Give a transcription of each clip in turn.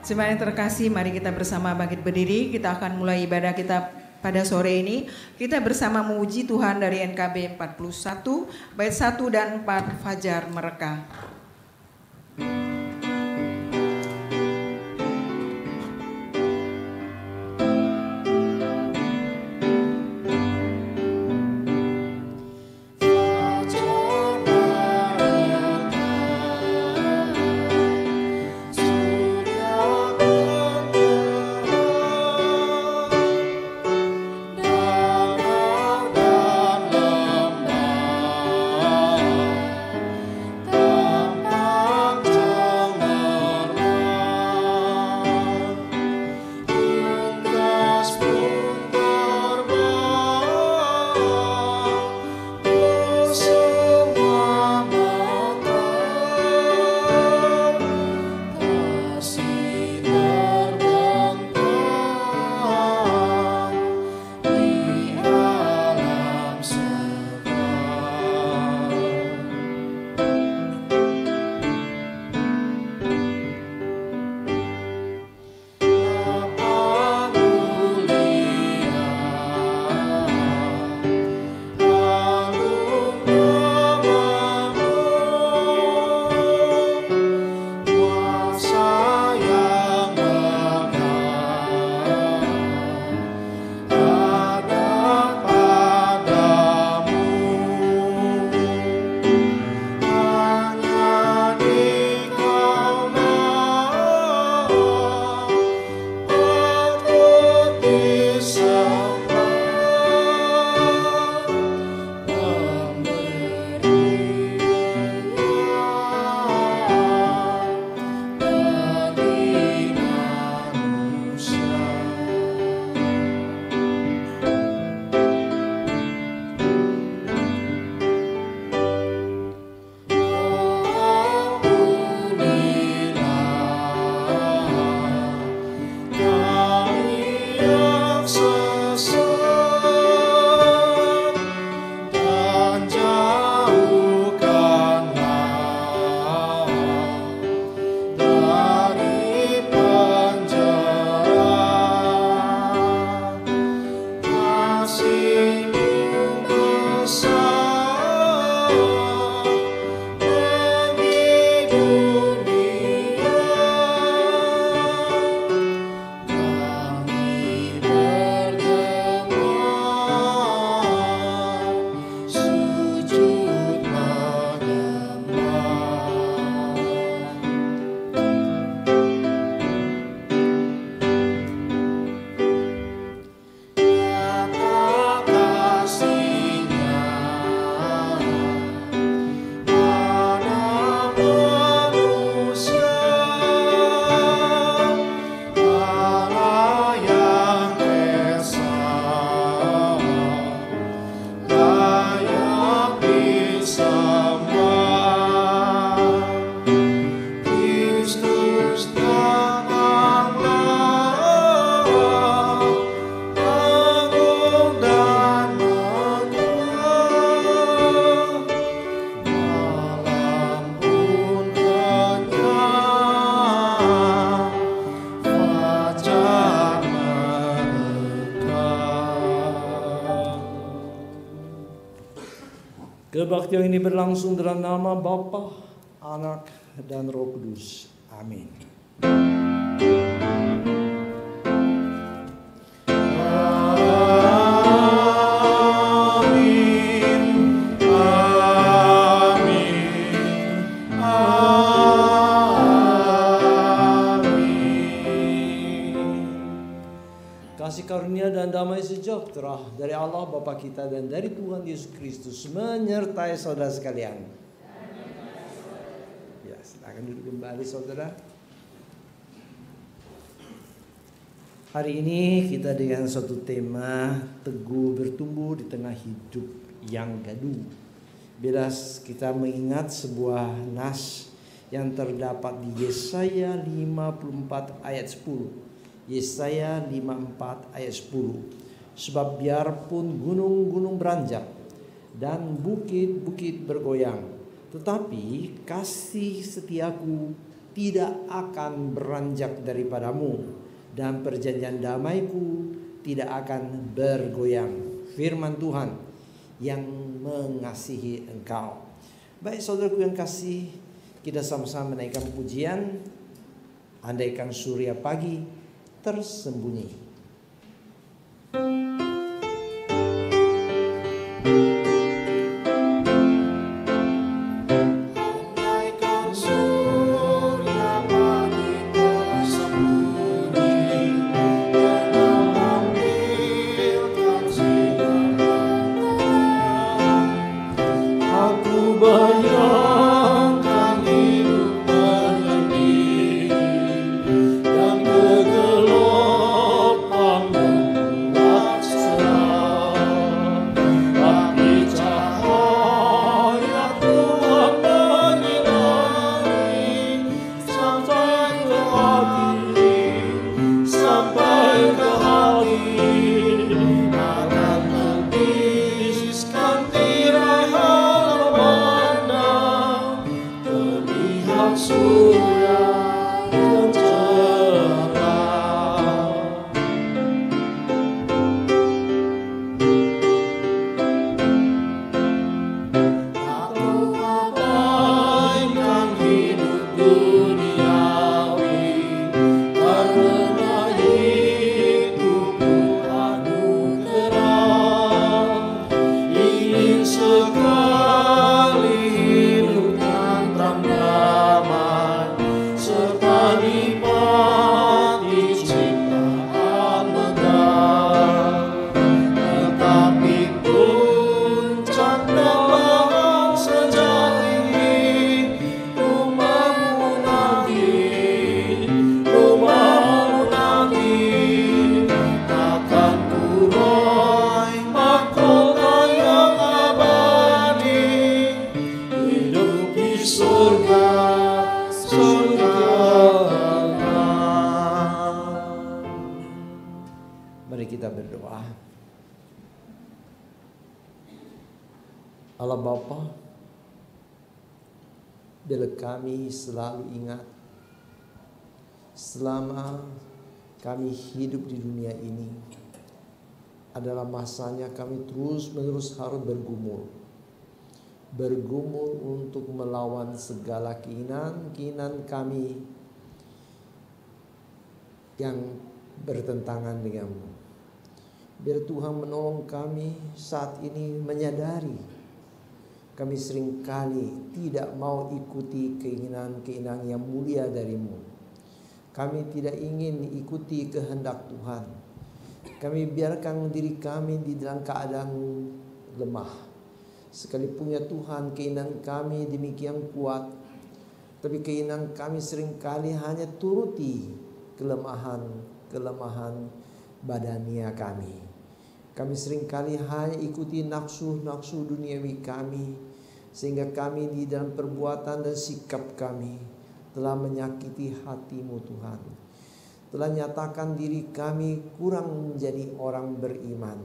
Jemaat yang terkasih, mari kita bersama bangkit berdiri. Kita akan mulai ibadah kita pada sore ini. Kita bersama memuji Tuhan dari NKB 41, bait 1 dan 4, Fajar Mereka. Kebaktian ini berlangsung dalam nama Bapa, Anak, dan Roh Kudus. Amin. Kasih karunia dan damai sejahtera dari Allah Bapa kita dan dari Tuhan Yesus Kristus menyertai saudara sekalian. Ya, silakan duduk kembali saudara. Hari ini kita dengan satu tema teguh bertumbuh di tengah hidup yang gaduh. Beras kita mengingat sebuah nas yang terdapat di Yesaya 54 ayat 10. Yesaya 54 ayat 10. Sebab biarpun gunung-gunung beranjak dan bukit-bukit bergoyang, tetapi kasih setiaku tidak akan beranjak daripadamu, dan perjanjian damaiku tidak akan bergoyang. Firman Tuhan yang mengasihi engkau. Baik saudaraku yang kasih, kita sama-sama menaikkan pujian. Andaikan surya pagi tersembunyi. Allah Bapa, bila kami selalu ingat selama kami hidup di dunia ini adalah masanya kami terus-menerus harus bergumul untuk melawan segala keinginan kami yang bertentangan denganmu. Biar Tuhan menolong kami saat ini menyadari kami seringkali tidak mau ikuti keinginan-keinginan yang mulia darimu. Kami tidak ingin ikuti kehendak Tuhan. Kami biarkan diri kami di dalam keadaan lemah. Sekalipun ya Tuhan, keinginan kami demikian kuat, tapi keinginan kami seringkali hanya turuti kelemahan badania kami. Kami seringkali hanya ikuti nafsu-nafsu duniawi kami, sehingga kami di dalam perbuatan dan sikap kami telah menyakiti hati-Mu Tuhan. Telah nyatakan diri kami kurang menjadi orang beriman.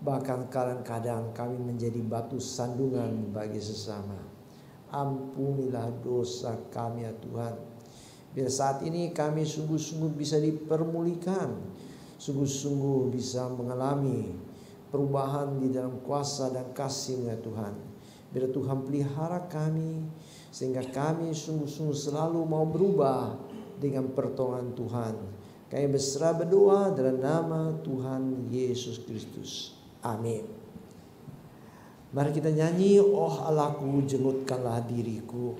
Bahkan kadang-kadang kami menjadi batu sandungan bagi sesama. Ampunilah dosa kami ya Tuhan. Biar saat ini kami sungguh-sungguh bisa dipermulihkan, sungguh-sungguh bisa mengalami perubahan di dalam kuasa dan kasih ya Tuhan. Biar Tuhan pelihara kami, sehingga kami sungguh-sungguh selalu mau berubah dengan pertolongan Tuhan. Kami berserah berdoa dalam nama Tuhan Yesus Kristus. Amin. Mari kita nyanyi, oh Allahku jengutkanlah diriku.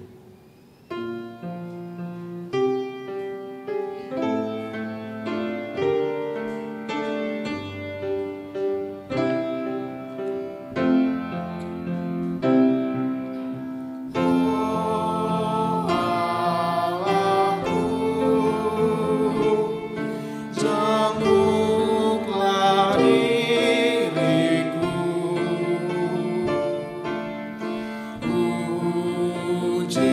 Puji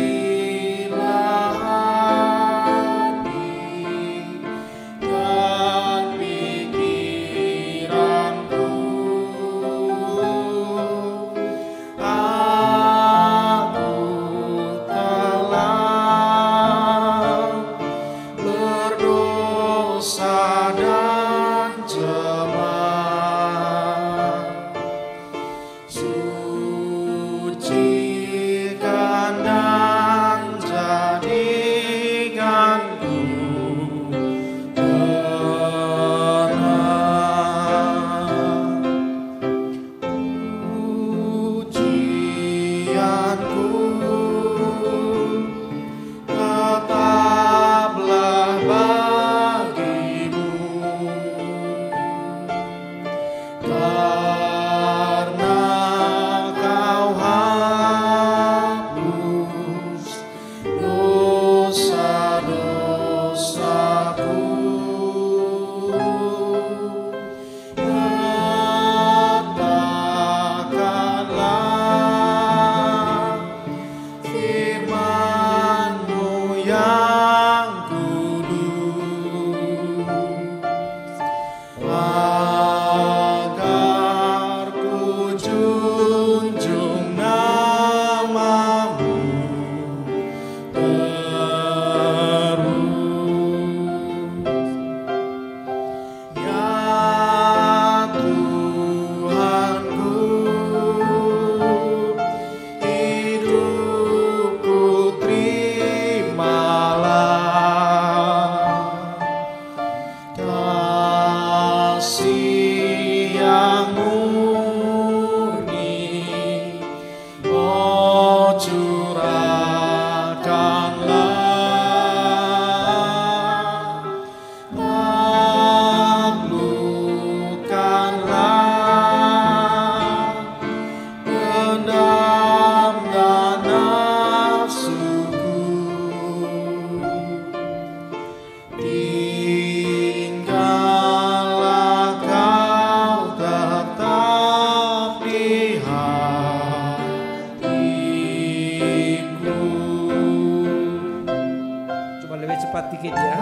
lebih cepat dikit ya.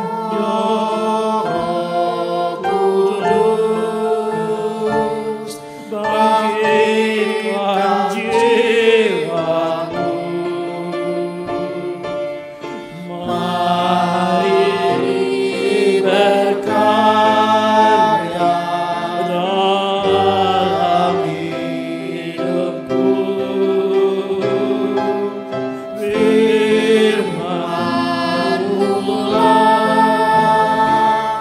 Bangkitkan jiwaku, mari berkarya dalam hidupku. Firman-Mu-lah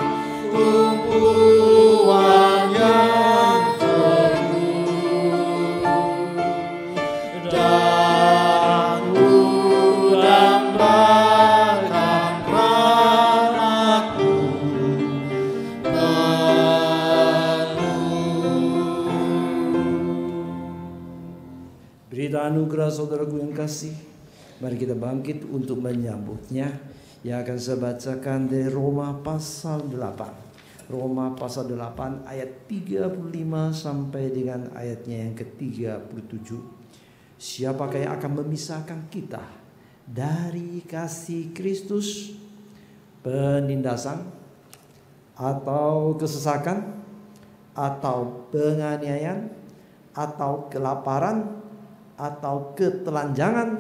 tumpuan yang teguh dan mudambakan rahmat-Mu penuh. Berita anugerah saudaraku yang kasih, mari kita bangkit untuk menyambutnya. Yang akan saya bacakan dari Roma pasal 8. Roma pasal 8 ayat 35 sampai dengan ayatnya yang ke-37. Siapakah yang akan memisahkan kita dari kasih Kristus? Penindasan atau kesesakan atau penganiayaan atau kelaparan atau ketelanjangan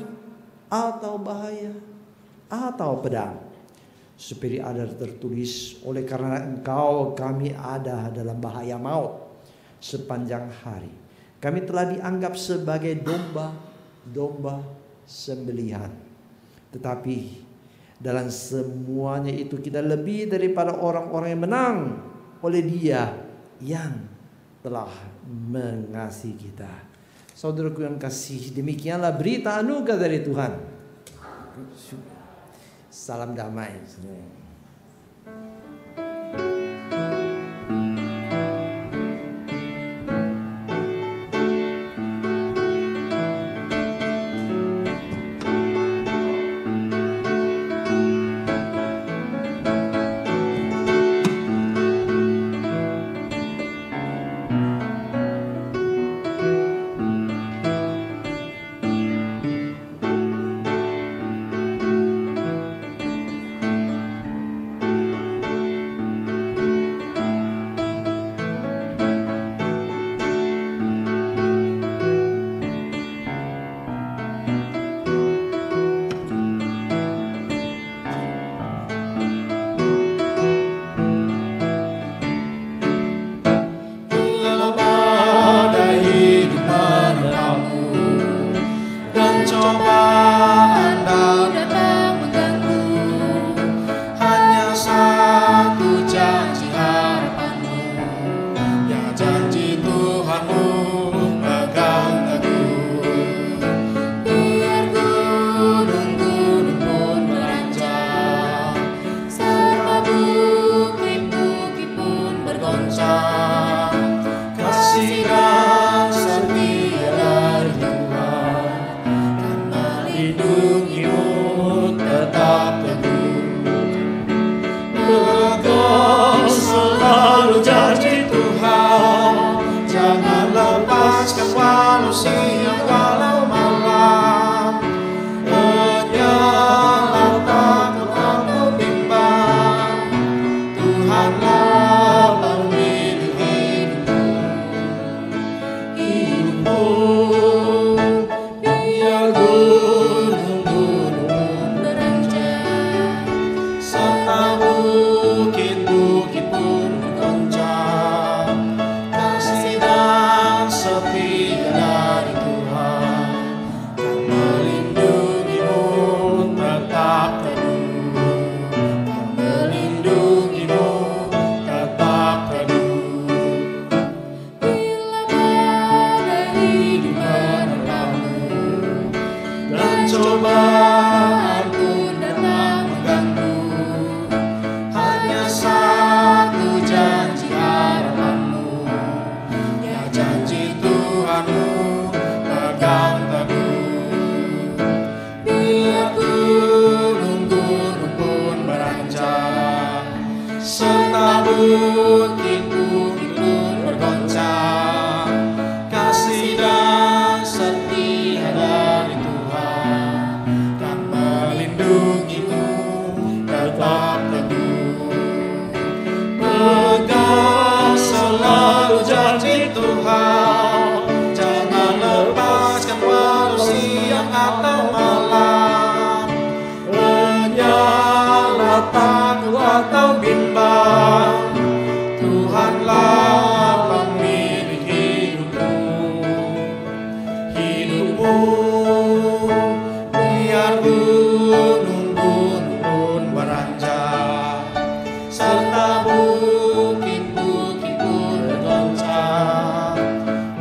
atau bahaya atau pedang. Seperti ada tertulis, oleh karena engkau kami ada dalam bahaya maut sepanjang hari. Kami telah dianggap sebagai domba sembelihan. Tetapi dalam semuanya itu kita lebih daripada orang-orang yang menang oleh Dia yang telah mengasihi kita. Saudaraku yang kasih, demikianlah berita anugerah dari Tuhan. Salam damai. atau bimbang, Tuhanlah pemilik hidupmu, biar gunung-gunung pun beranjak, serta bukit-bukit pun bergoncang.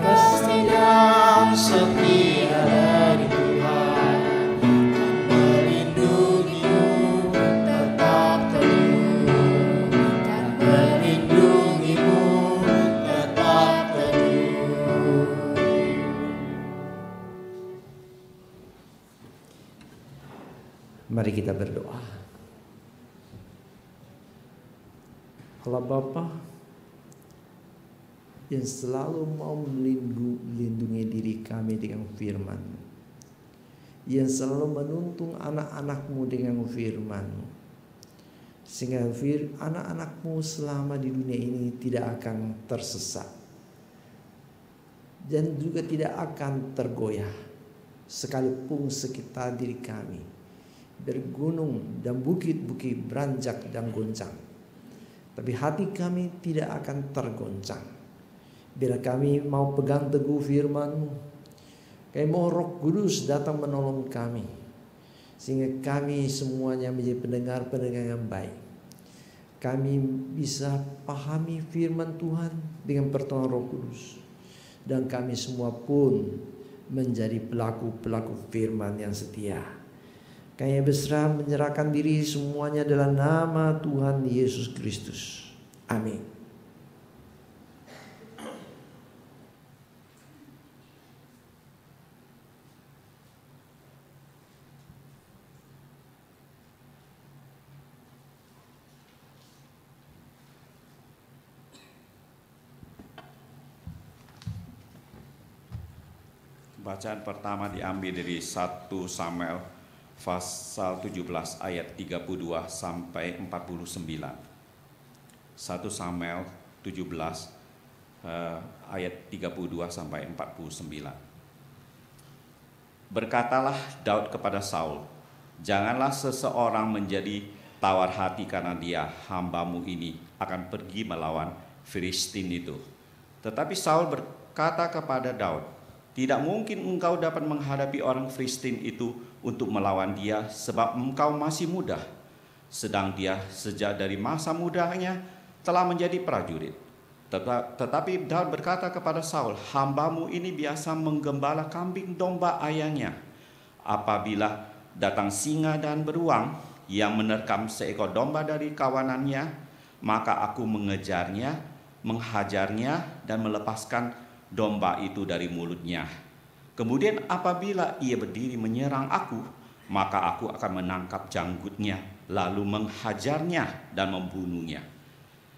Kesetiaan setia dari Tuhan kan melindungimu tetap teguh, kan melindungimu tetap teguh. Mari kita berdoa. Allah Bapa yang selalu mau melindungi diri kami dengan firman, yang selalu menuntun anak-anak-Mu dengan firman, sehingga anak-anak-Mu selama di dunia ini tidak akan tersesat dan juga tidak akan tergoyah sekalipun sekitar diri kami bergunung dan bukit-bukit beranjak dan goncang, tapi hati kami tidak akan tergoncang. Bila kami mau pegang teguh firman-Mu, kami mau Roh Kudus datang menolong kami, sehingga kami semuanya menjadi pendengar-pendengar yang baik. Kami bisa pahami firman Tuhan dengan pertolongan Roh Kudus, dan kami semua pun menjadi pelaku-pelaku firman yang setia. Kami berserah menyerahkan diri semuanya dalam nama Tuhan Yesus Kristus. Amin. Bacaan pertama diambil dari 1 Samuel pasal 17 ayat 32 sampai 49. 1 Samuel 17 ayat 32 sampai 49. Berkatalah Daud kepada Saul, "Janganlah seseorang menjadi tawar hati karena dia, hamba-Mu ini, akan pergi melawan Filistin itu." Tetapi Saul berkata kepada Daud, "Tidak mungkin engkau dapat menghadapi orang Filistin itu untuk melawan dia, sebab engkau masih muda, sedang dia sejak dari masa mudanya telah menjadi prajurit." Tetapi Daud berkata kepada Saul, "Hamba-Mu ini biasa menggembala kambing domba ayahnya. Apabila datang singa dan beruang yang menerkam seekor domba dari kawanannya, maka aku mengejarnya, menghajarnya, dan melepaskan domba itu dari mulutnya. Kemudian apabila ia berdiri menyerang aku, maka aku akan menangkap janggutnya, lalu menghajarnya dan membunuhnya.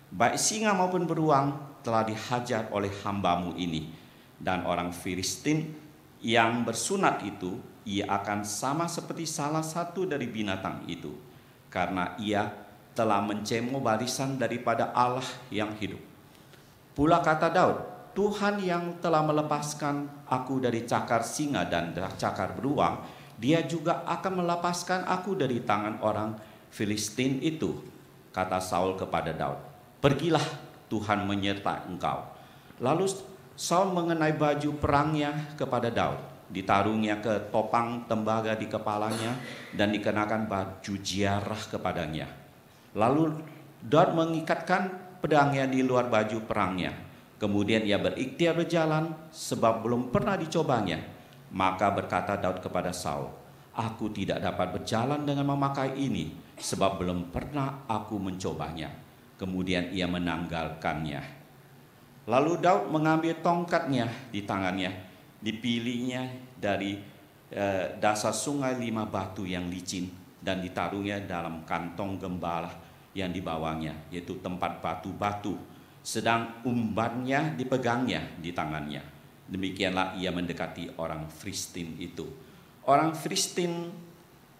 Baik singa maupun beruang telah dihajar oleh hamba-Mu ini, dan orang Filistin yang bersunat itu, ia akan sama seperti salah satu dari binatang itu, karena ia telah mencemo barisan daripada Allah yang hidup." Pula kata Daud, "Tuhan yang telah melepaskan aku dari cakar singa dan cakar beruang, Dia juga akan melepaskan aku dari tangan orang Filistin itu." Kata Saul kepada Daud, "Pergilah, Tuhan menyertai engkau." Lalu Saul mengenai baju perangnya kepada Daud, ditaruhnya ke topang tembaga di kepalanya, dan dikenakan baju ziarah kepadanya. Lalu Daud mengikatkan pedangnya di luar baju perangnya. Kemudian ia berikhtiar berjalan, sebab belum pernah dicobanya. Maka berkata Daud kepada Saul, "Aku tidak dapat berjalan dengan memakai ini, sebab belum pernah aku mencobanya." Kemudian ia menanggalkannya. Lalu Daud mengambil tongkatnya di tangannya, dipilihnya dari dasar sungai 5 batu yang licin, dan ditaruhnya dalam kantong gembala yang dibawanya, yaitu tempat batu-batu, sedang umbannya dipegangnya di tangannya. Demikianlah ia mendekati orang Filistin itu. Orang Filistin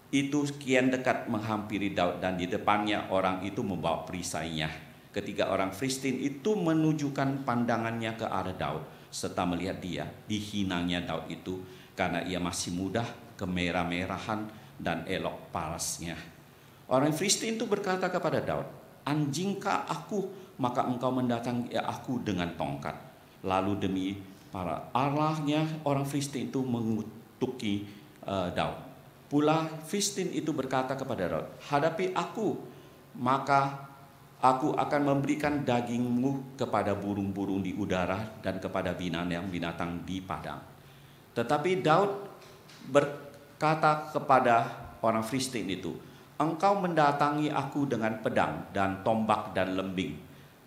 itu kian dekat menghampiri Daud, dan di depannya orang itu membawa perisainya. Ketika orang Filistin itu menunjukkan pandangannya ke arah Daud, serta melihat dia, dihinanya Daud itu karena ia masih muda, kemerah-merahan, dan elok parasnya. Orang Filistin itu berkata kepada Daud, anjingkah aku? Maka engkau mendatangi aku dengan tongkat. Lalu demi para allahnya orang Filistin itu mengutuki Daud. Pula Filistin itu berkata kepada Daud, hadapi aku, maka aku akan memberikan dagingmu kepada burung-burung di udara dan kepada binatang di padang. Tetapi Daud berkata kepada orang Filistin itu, engkau mendatangi aku dengan pedang dan tombak dan lembing,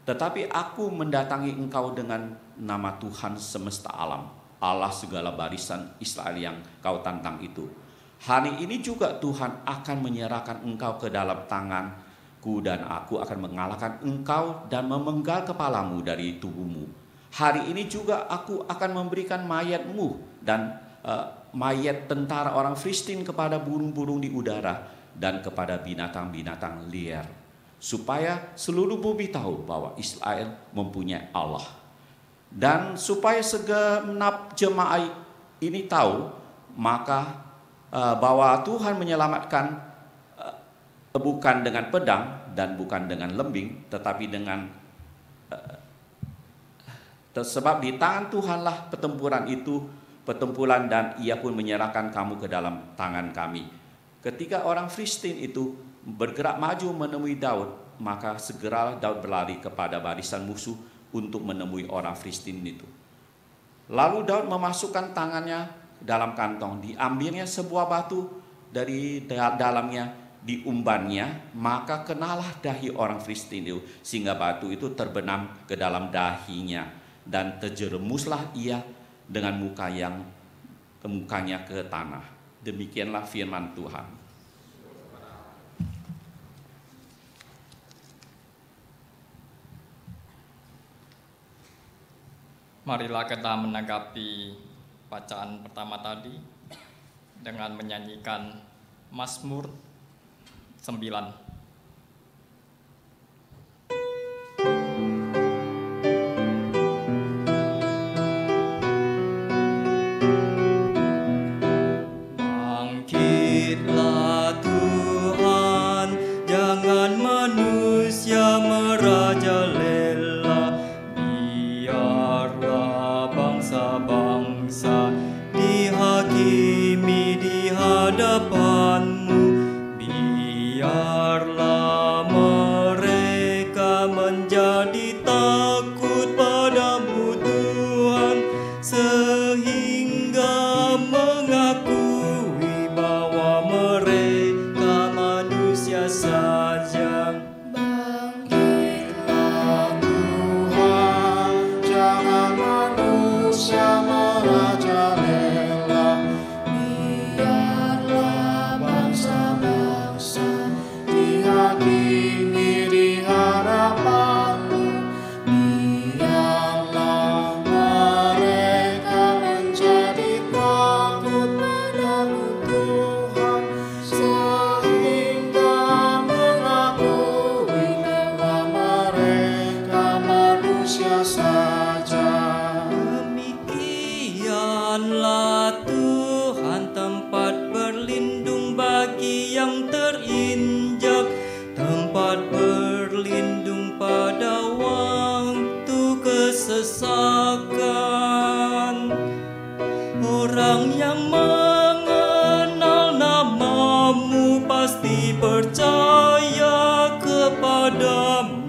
tetapi aku mendatangi engkau dengan nama Tuhan semesta alam, Allah segala barisan Israel yang kau tantang itu. Hari ini juga Tuhan akan menyerahkan engkau ke dalam tanganku, dan aku akan mengalahkan engkau dan memenggal kepalamu dari tubuhmu. Hari ini juga aku akan memberikan mayatmu dan mayat tentara orang Filistin kepada burung-burung di udara dan kepada binatang-binatang liar, supaya seluruh bumi tahu bahwa Israel mempunyai Allah, dan supaya segenap jemaat ini tahu maka bahwa Tuhan menyelamatkan bukan dengan pedang dan bukan dengan lembing, tetapi dengan sebab di tangan Tuhanlah pertempuran dan ia pun menyerahkan kamu ke dalam tangan kami. Ketika orang Filistin itu bergerak maju menemui Daud, maka segera Daud berlari kepada barisan musuh untuk menemui orang Filistin itu. Lalu Daud memasukkan tangannya dalam kantong, diambilnya sebuah batu dari dalamnya, diumbannya, maka kenalah dahi orang Filistin itu, sehingga batu itu terbenam ke dalam dahinya, dan terjerumuslah ia dengan mukanya ke tanah. Demikianlah firman Tuhan. Marilah kita menanggapi bacaan pertama tadi dengan menyanyikan Mazmur 9. Bangkitlah Tuhan, jangan manusia merajalela. Biarlah bangsa-bangsa dihakimi di hadapan-Mu. Biarlah mereka menjadi takut pada-Mu Tuhan, sehingga mengakui bahwa mereka manusia saja. Bangkitlah Tuhan, jangan manusia merajalela. Biarlah bangsa-bangsa dihakimi di hadapan-Mu. Biarlah mereka menjadi takut pada-Mu Tuhan, sehingga mengakui bahwa mereka manusia saja. Demikianlah Tuhan tempat berlindung bagi yang terinjak, tempat berlindung pada waktu kesesakan. Orang yang mengenal nama-Mu pasti percaya kepada-Mu,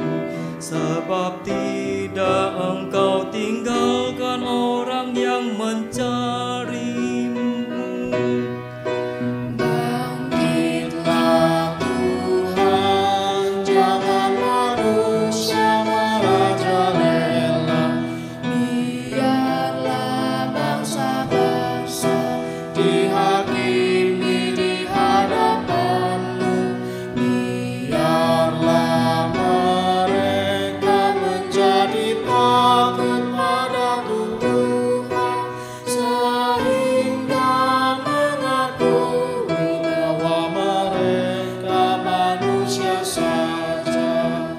sebab tidak Engkau tinggalkan orang yang mencari-Mu. Bangkitlah Tuhan, jangan manusia merajalela. Biarlah bangsa-bangsa dihakimi di hadapan-Mu. Biarlah mereka menjadi takut pada-Mu Tuhan, sehingga mengakui bahwa mereka manusia saja.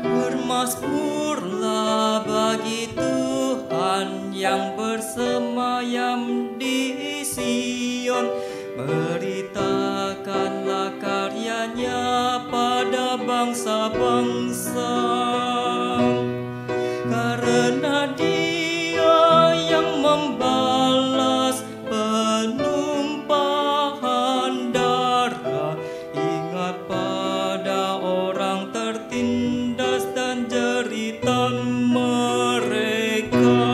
Bermazmurlah bagi Tuhan yang bersemayam di Sion. Beritakanlah karyanya pada bangsa bangsa-bangsa. Karena Dia yang membalas penumpahan darah, ingat pada orang tertindas dan jeritan mereka.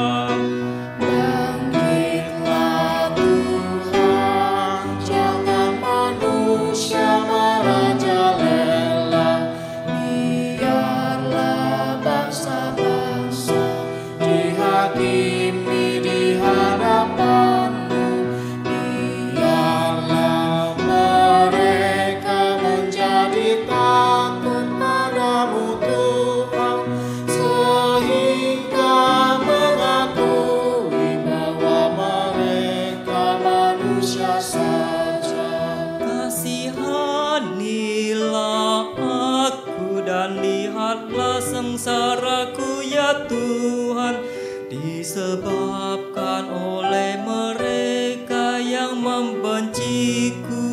Bangkitlah Tuhan, jangan manusia merajalela. Biarlah bangsa-bangsa dihakimi di hadapan-Mu. Biarlah mereka menjadi takut padamu Tuhan, sehingga mengakui bahwa mereka manusia saja. Kasihanilah aku dan lihatlah sengsaraku ya Tuhan, disebabkan oleh mereka yang membenciku.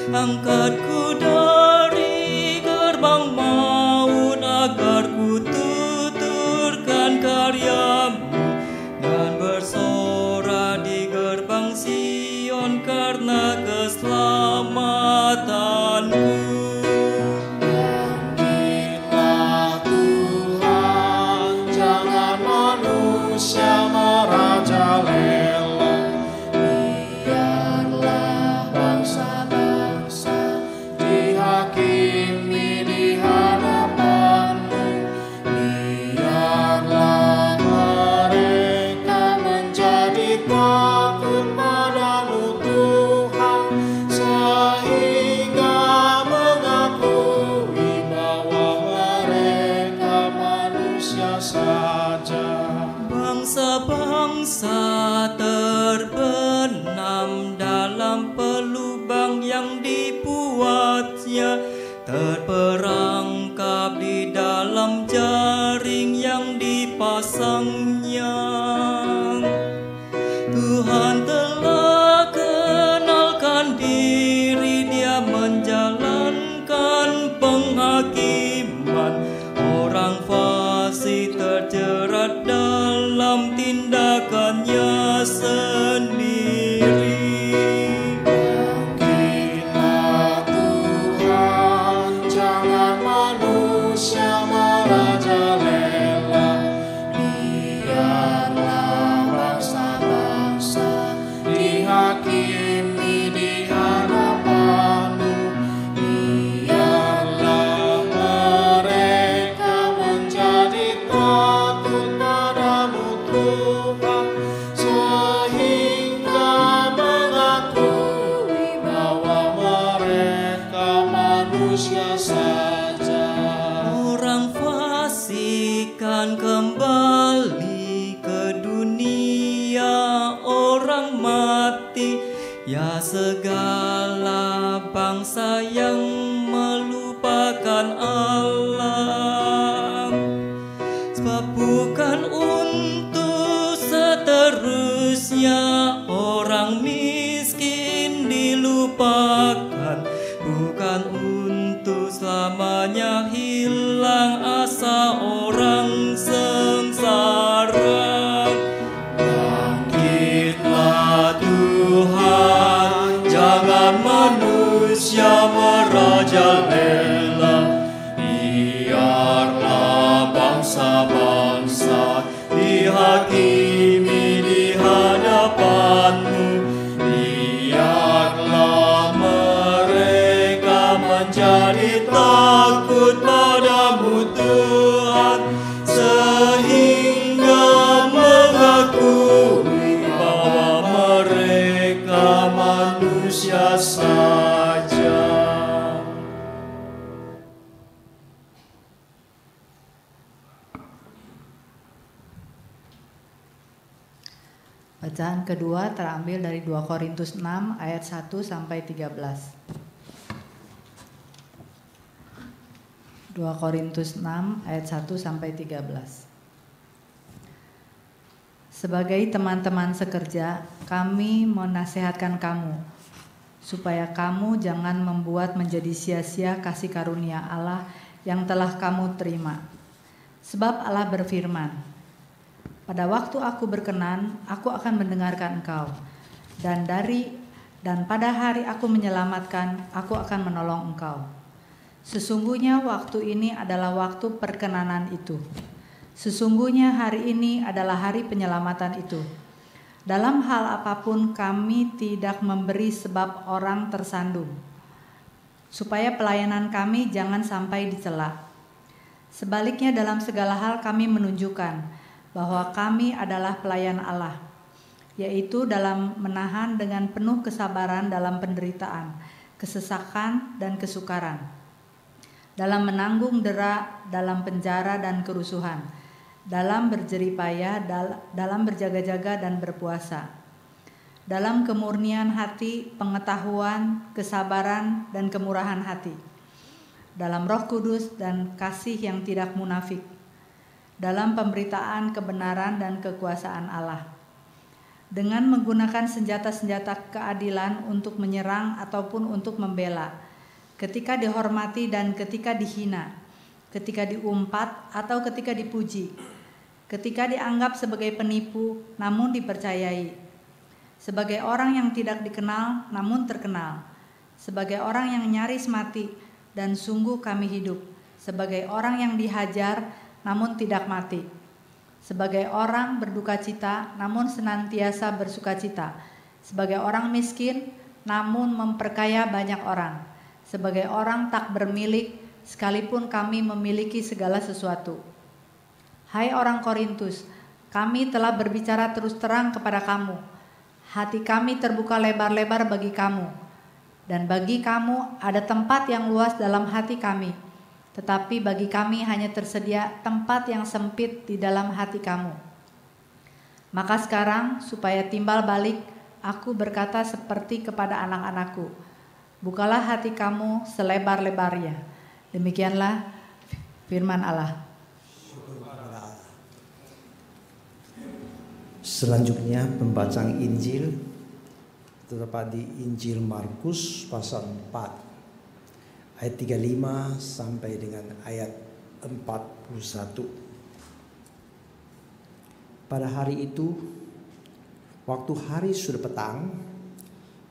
Angkatku dari gerbang maut agar ku tuturkan karya-Mu dan bersorak di gerbang Sion karena keselamatanku. Bangkitlah Tuhan, jangan manusia merajalela. Biarlah bangsa-bangsa dihakimi di hadapan-Mu. Biarlah mereka menjadi takut padamu Tuhan, sehingga mengakui bahwa mereka manusia saja. Bangsa-bangsa terbenam dalam pelubang yang dibuatnya, terperangkap di dalam jaring yang dipasangnya. Tuhan telah kenalkan diri, Dia menjalankan penghakiman. Orang fasik terjerat dalam tindakannya sendiri. Bangkitlah Tuhan, jangan manusia merajalela. Biarlah bangsa-bangsa dihakimi di hadapan-Mu. Biarlah mereka menjadi takut padamu Tuhan, sehingga mengakui bahwa mereka manusia saja. Orang fasik kan kembali ke dunia orang mati, ya segala bangsa yang melupakan Allah. Sebab bukan untuk seterusnya orang miskin dilupakan, bukan untuk selamanya hilang asa orang sengsara. Bangkitlah Tuhan, jangan manusia merajalela. Biarlah bangsa-bangsa dihakimi di hadapan-Mu. Biarlah mereka menjadi takut padamu Tuhan, sehingga mengakui bahwa mereka manusia saja. Bacaan kedua terambil dari 2 Korintus 6 ayat 1 sampai 13. 2 Korintus 6 ayat 1 sampai 13. Sebagai teman-teman sekerja, kami menasihatkan kamu supaya kamu jangan membuat menjadi sia-sia kasih karunia Allah yang telah kamu terima. Sebab Allah berfirman, pada waktu aku berkenan, aku akan mendengarkan engkau. Dan pada hari aku menyelamatkan, aku akan menolong engkau. Sesungguhnya waktu ini adalah waktu perkenanan itu. Sesungguhnya hari ini adalah hari penyelamatan itu. Dalam hal apapun kami tidak memberi sebab orang tersandung, supaya pelayanan kami jangan sampai dicela. Sebaliknya dalam segala hal kami menunjukkan bahwa kami adalah pelayan Allah, yaitu dalam menahan dengan penuh kesabaran dalam penderitaan, kesesakan dan kesukaran, dalam menanggung dera, dalam penjara dan kerusuhan, dalam berjeripayah, dalam berjaga-jaga dan berpuasa, dalam kemurnian hati, pengetahuan, kesabaran dan kemurahan hati, dalam Roh Kudus dan kasih yang tidak munafik, dalam pemberitaan kebenaran dan kekuasaan Allah, dengan menggunakan senjata-senjata keadilan untuk menyerang ataupun untuk membela, ketika dihormati dan ketika dihina, ketika diumpat atau ketika dipuji, ketika dianggap sebagai penipu namun dipercayai, sebagai orang yang tidak dikenal namun terkenal, sebagai orang yang nyaris mati dan sungguh kami hidup, sebagai orang yang dihajar namun tidak mati, sebagai orang berduka cita namun senantiasa bersuka cita, sebagai orang miskin namun memperkaya banyak orang, sebagai orang tak bermilik sekalipun kami memiliki segala sesuatu. Hai orang Korintus, kami telah berbicara terus terang kepada kamu. Hati kami terbuka lebar-lebar bagi kamu. Dan bagi kamu ada tempat yang luas dalam hati kami. Tetapi bagi kami hanya tersedia tempat yang sempit di dalam hati kamu. Maka sekarang supaya timbal balik, aku berkata seperti kepada anak-anakku, bukalah hati kamu selebar-lebarnya. Demikianlah firman Allah. Selanjutnya pembacaan Injil terdapat di Injil Markus pasal 4 ayat 35 sampai dengan ayat 41. Pada hari itu, waktu hari sudah petang,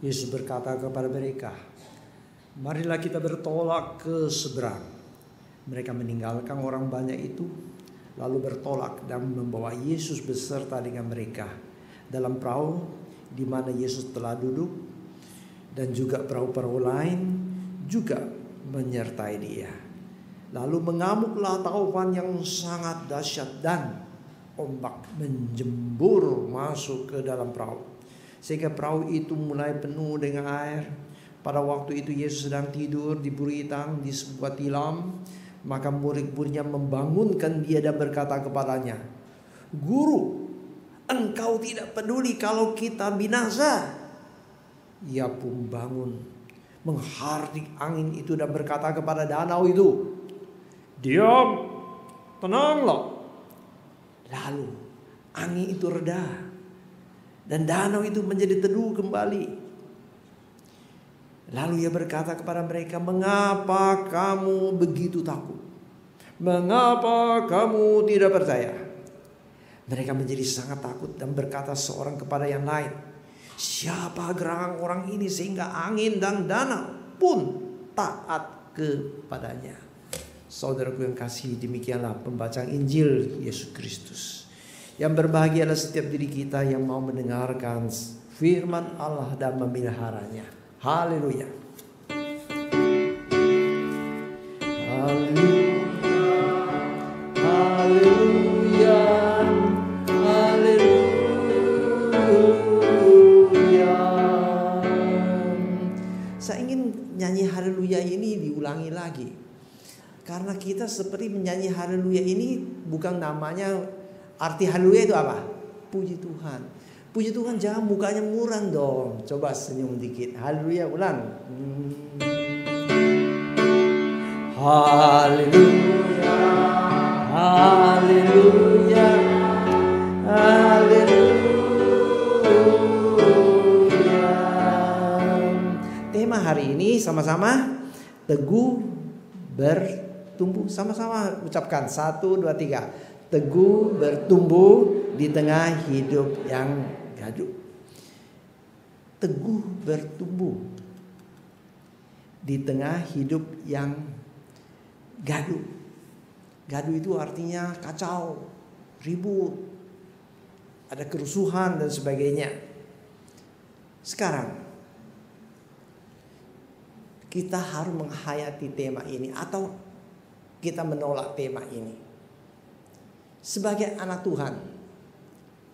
Yesus berkata kepada mereka, marilah kita bertolak ke seberang. Mereka meninggalkan orang banyak itu, lalu bertolak dan membawa Yesus beserta dengan mereka dalam perahu di mana Yesus telah duduk, dan juga perahu-perahu lain juga menyertai dia. Lalu mengamuklah taufan yang sangat dahsyat dan ombak menjembur masuk ke dalam perahu, sehingga perahu itu mulai penuh dengan air. Pada waktu itu Yesus sedang tidur di buritang di sebuah tilam. Maka murid-muridnya membangunkan dia dan berkata kepadanya, Guru, engkau tidak peduli kalau kita binasa? Ia pun bangun, menghardik angin itu dan berkata kepada danau itu, diam, tenanglah. Lalu angin itu reda dan danau itu menjadi teduh kembali. Lalu ia berkata kepada mereka, mengapa kamu begitu takut? Mengapa kamu tidak percaya? Mereka menjadi sangat takut dan berkata seorang kepada yang lain, siapa gerangan orang ini sehingga angin dan danau pun taat kepadanya? Saudaraku yang kasih, demikianlah pembacaan Injil Yesus Kristus. Yang berbahagialah setiap diri kita yang mau mendengarkan firman Allah dan memeliharanya. Haleluya. Haleluya. Haleluya. Haleluya. Saya ingin nyanyi haleluya ini diulangi lagi. Karena kita seperti menyanyi haleluya ini bukan namanya, arti haleluya itu apa? Puji Tuhan. Puji Tuhan, jangan mukanya muram dong. Coba senyum dikit. Haleluya, ulang. Haleluya. Haleluya. Haleluya. ini sama-sama teguh bertumbuh. Sama-sama ucapkan 1, 2, 3. Teguh bertumbuh di tengah hidup yang gaduh. Teguh bertumbuh di tengah hidup yang gaduh. Gaduh itu artinya kacau, ribut, ada kerusuhan dan sebagainya. Sekarang kita harus menghayati tema ini atau kita menolak tema ini. Sebagai anak Tuhan,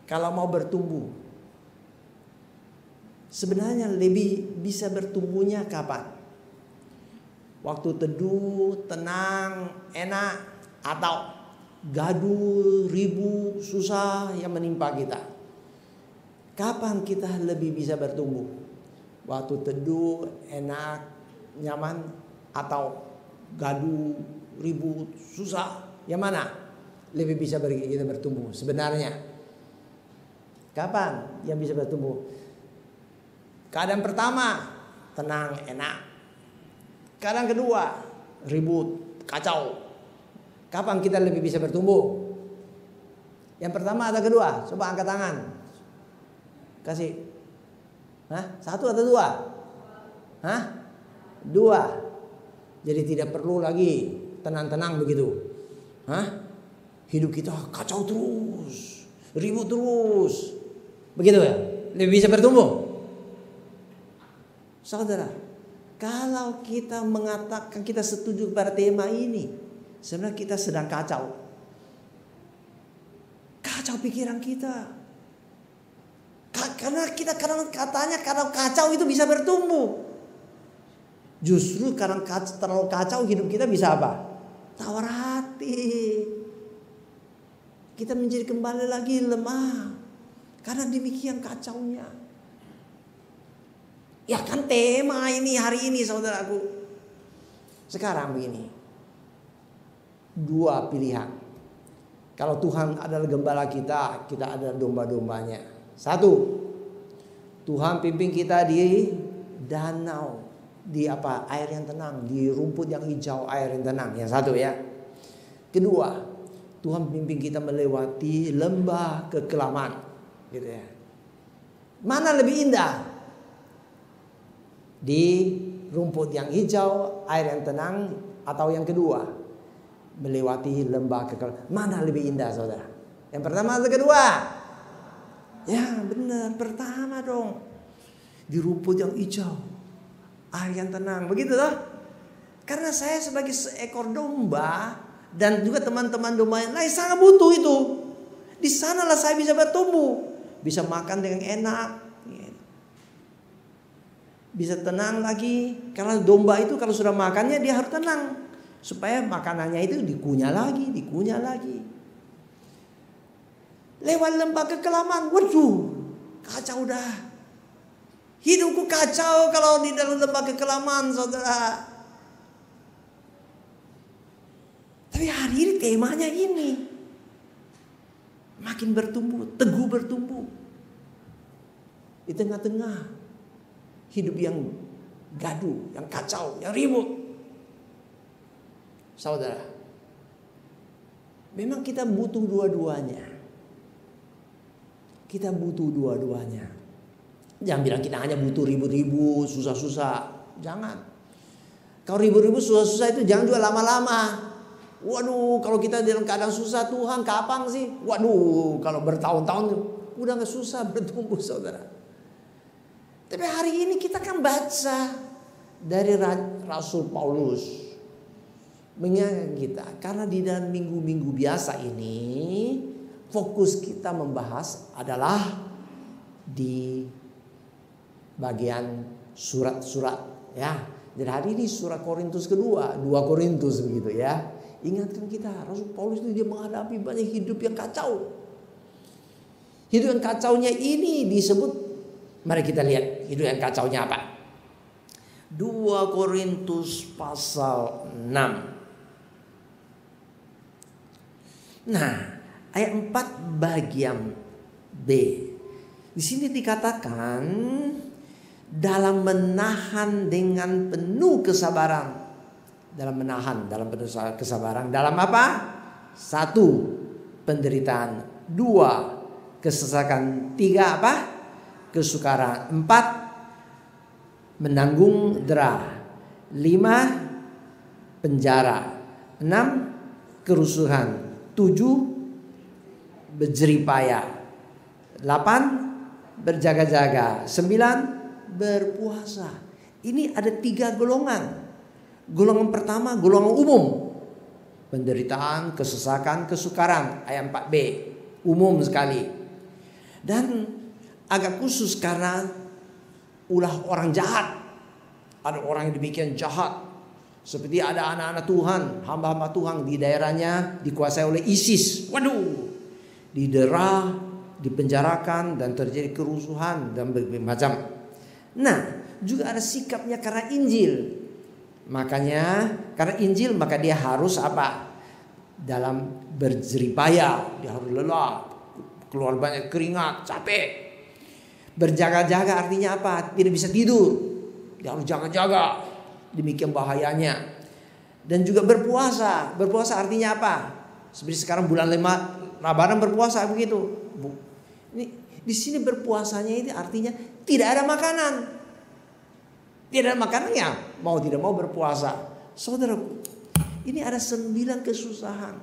kalau mau bertumbuh, sebenarnya lebih bisa bertumbuhnya kapan? Waktu teduh, tenang, enak, atau gaduh, ribut, susah yang menimpa kita? Kapan kita lebih bisa bertumbuh? Waktu teduh, enak, nyaman, atau gaduh, ribut, susah? Yang mana lebih bisa kita bertumbuh sebenarnya? Kapan yang bisa bertumbuh? Keadaan pertama, tenang, enak. Keadaan kedua, ribut, kacau. Kapan kita lebih bisa bertumbuh? Yang pertama atau kedua? Coba angkat tangan. Kasih. Hah? 1 atau 2? Hah? 2. Jadi tidak perlu lagi tenang-tenang begitu. Hah? Hidup kita kacau terus, ribut terus. Begitu ya? Lebih bisa bertumbuh. Saudara, kalau kita mengatakan kita setuju pada tema ini, sebenarnya kita sedang kacau. Kacau pikiran kita. Karena kita katanya kalau kacau itu bisa bertumbuh. Justru karena terlalu kacau hidup kita bisa apa? Tawar hati. Kita menjadi kembali lagi lemah. Karena demikian kacaunya. Ya kan tema ini hari ini saudaraku. Sekarang begini. 2 pilihan. Kalau Tuhan adalah gembala kita adalah domba-dombanya. 1. Tuhan pimpin kita di danau, di air yang tenang, di rumput yang hijau, air yang tenang. Yang 1 ya. Kedua, Tuhan pimpin kita melewati lembah kekelaman, gitu ya. Mana lebih indah? Di rumput yang hijau, air yang tenang, atau yang kedua, melewati lembah kekelaman? Mana lebih indah, saudara? Yang pertama atau kedua? Ya benar, pertama dong. Di rumput yang hijau, air yang tenang, begitu loh. Karena saya sebagai seekor domba dan juga teman-teman domba yang lain sangat butuh itu. Di sanalah saya bisa bertumbuh, bisa makan dengan enak, bisa tenang lagi. Karena domba itu kalau sudah makannya dia harus tenang, supaya makanannya itu dikunyah lagi. Lewat lembah kekelaman, waduh, kacau dah. Hidupku kacau kalau di dalam lembah kekelaman, saudara. Tapi hari ini temanya ini, makin bertumbuh, teguh bertumbuh di tengah-tengah hidup yang gaduh, yang kacau, yang ribut. Saudara, memang kita butuh dua-duanya. Kita butuh dua-duanya. Jangan bilang kita hanya butuh ribut-ribut, susah-susah. Jangan. Kalau ribut-ribut, susah-susah itu jangan juga lama-lama. Waduh, kalau kita dalam keadaan susah, Tuhan kapan sih? Waduh, kalau bertahun-tahun udah gak susah bertumbuh, saudara. Tapi hari ini kita kan baca dari Rasul Paulus mengingatkan kita, karena di dalam minggu-minggu biasa ini fokus kita membahas adalah di bagian surat-surat ya. Jadi hari ini surat Korintus kedua, 2 Korintus begitu ya. Ingatkan kita, Rasul Paulus itu dia menghadapi banyak hidup yang kacau. Hidup yang kacaunya ini disebut, mari kita lihat hidup yang kacaunya apa. 2 Korintus pasal 6. Nah, ayat 4 bagian B. Di sini dikatakan dalam menahan dengan penuh kesabaran. Dalam menahan, dalam penuh kesabaran. Dalam apa? 1, penderitaan. 2, kesesakan. 3, apa? Kesukaran. 4, menanggung dera. 5, penjara. 6, kerusuhan. 7, berjeripaya. 8, berjaga-jaga. 9, berpuasa. Ini ada 3 golongan. Golongan pertama, golongan umum. Penderitaan, kesesakan, kesukaran. Ayat 4b. Umum sekali. Dan agak khusus karena ulah orang jahat. Ada orang yang demikian jahat. Seperti ada anak-anak Tuhan, hamba-hamba Tuhan di daerahnya dikuasai oleh ISIS. Waduh. Didera, dipenjarakan, dan terjadi kerusuhan dan berbagai macam. Nah, juga ada sikapnya karena Injil. Makanya karena Injil maka dia harus apa? Dalam berjeripaya, dia harus lelah, keluar banyak keringat, capek. Berjaga-jaga artinya apa? Tidak bisa tidur. Dia harus jaga-jaga. Demikian bahayanya. Dan juga berpuasa. Berpuasa artinya apa? Seperti sekarang bulan 5 Ramadan berpuasa begitu. Ini di sini berpuasanya ini artinya tidak ada makanan. Tidak ada makanannya, mau tidak mau berpuasa. Saudaraku, ini ada 9 kesusahan.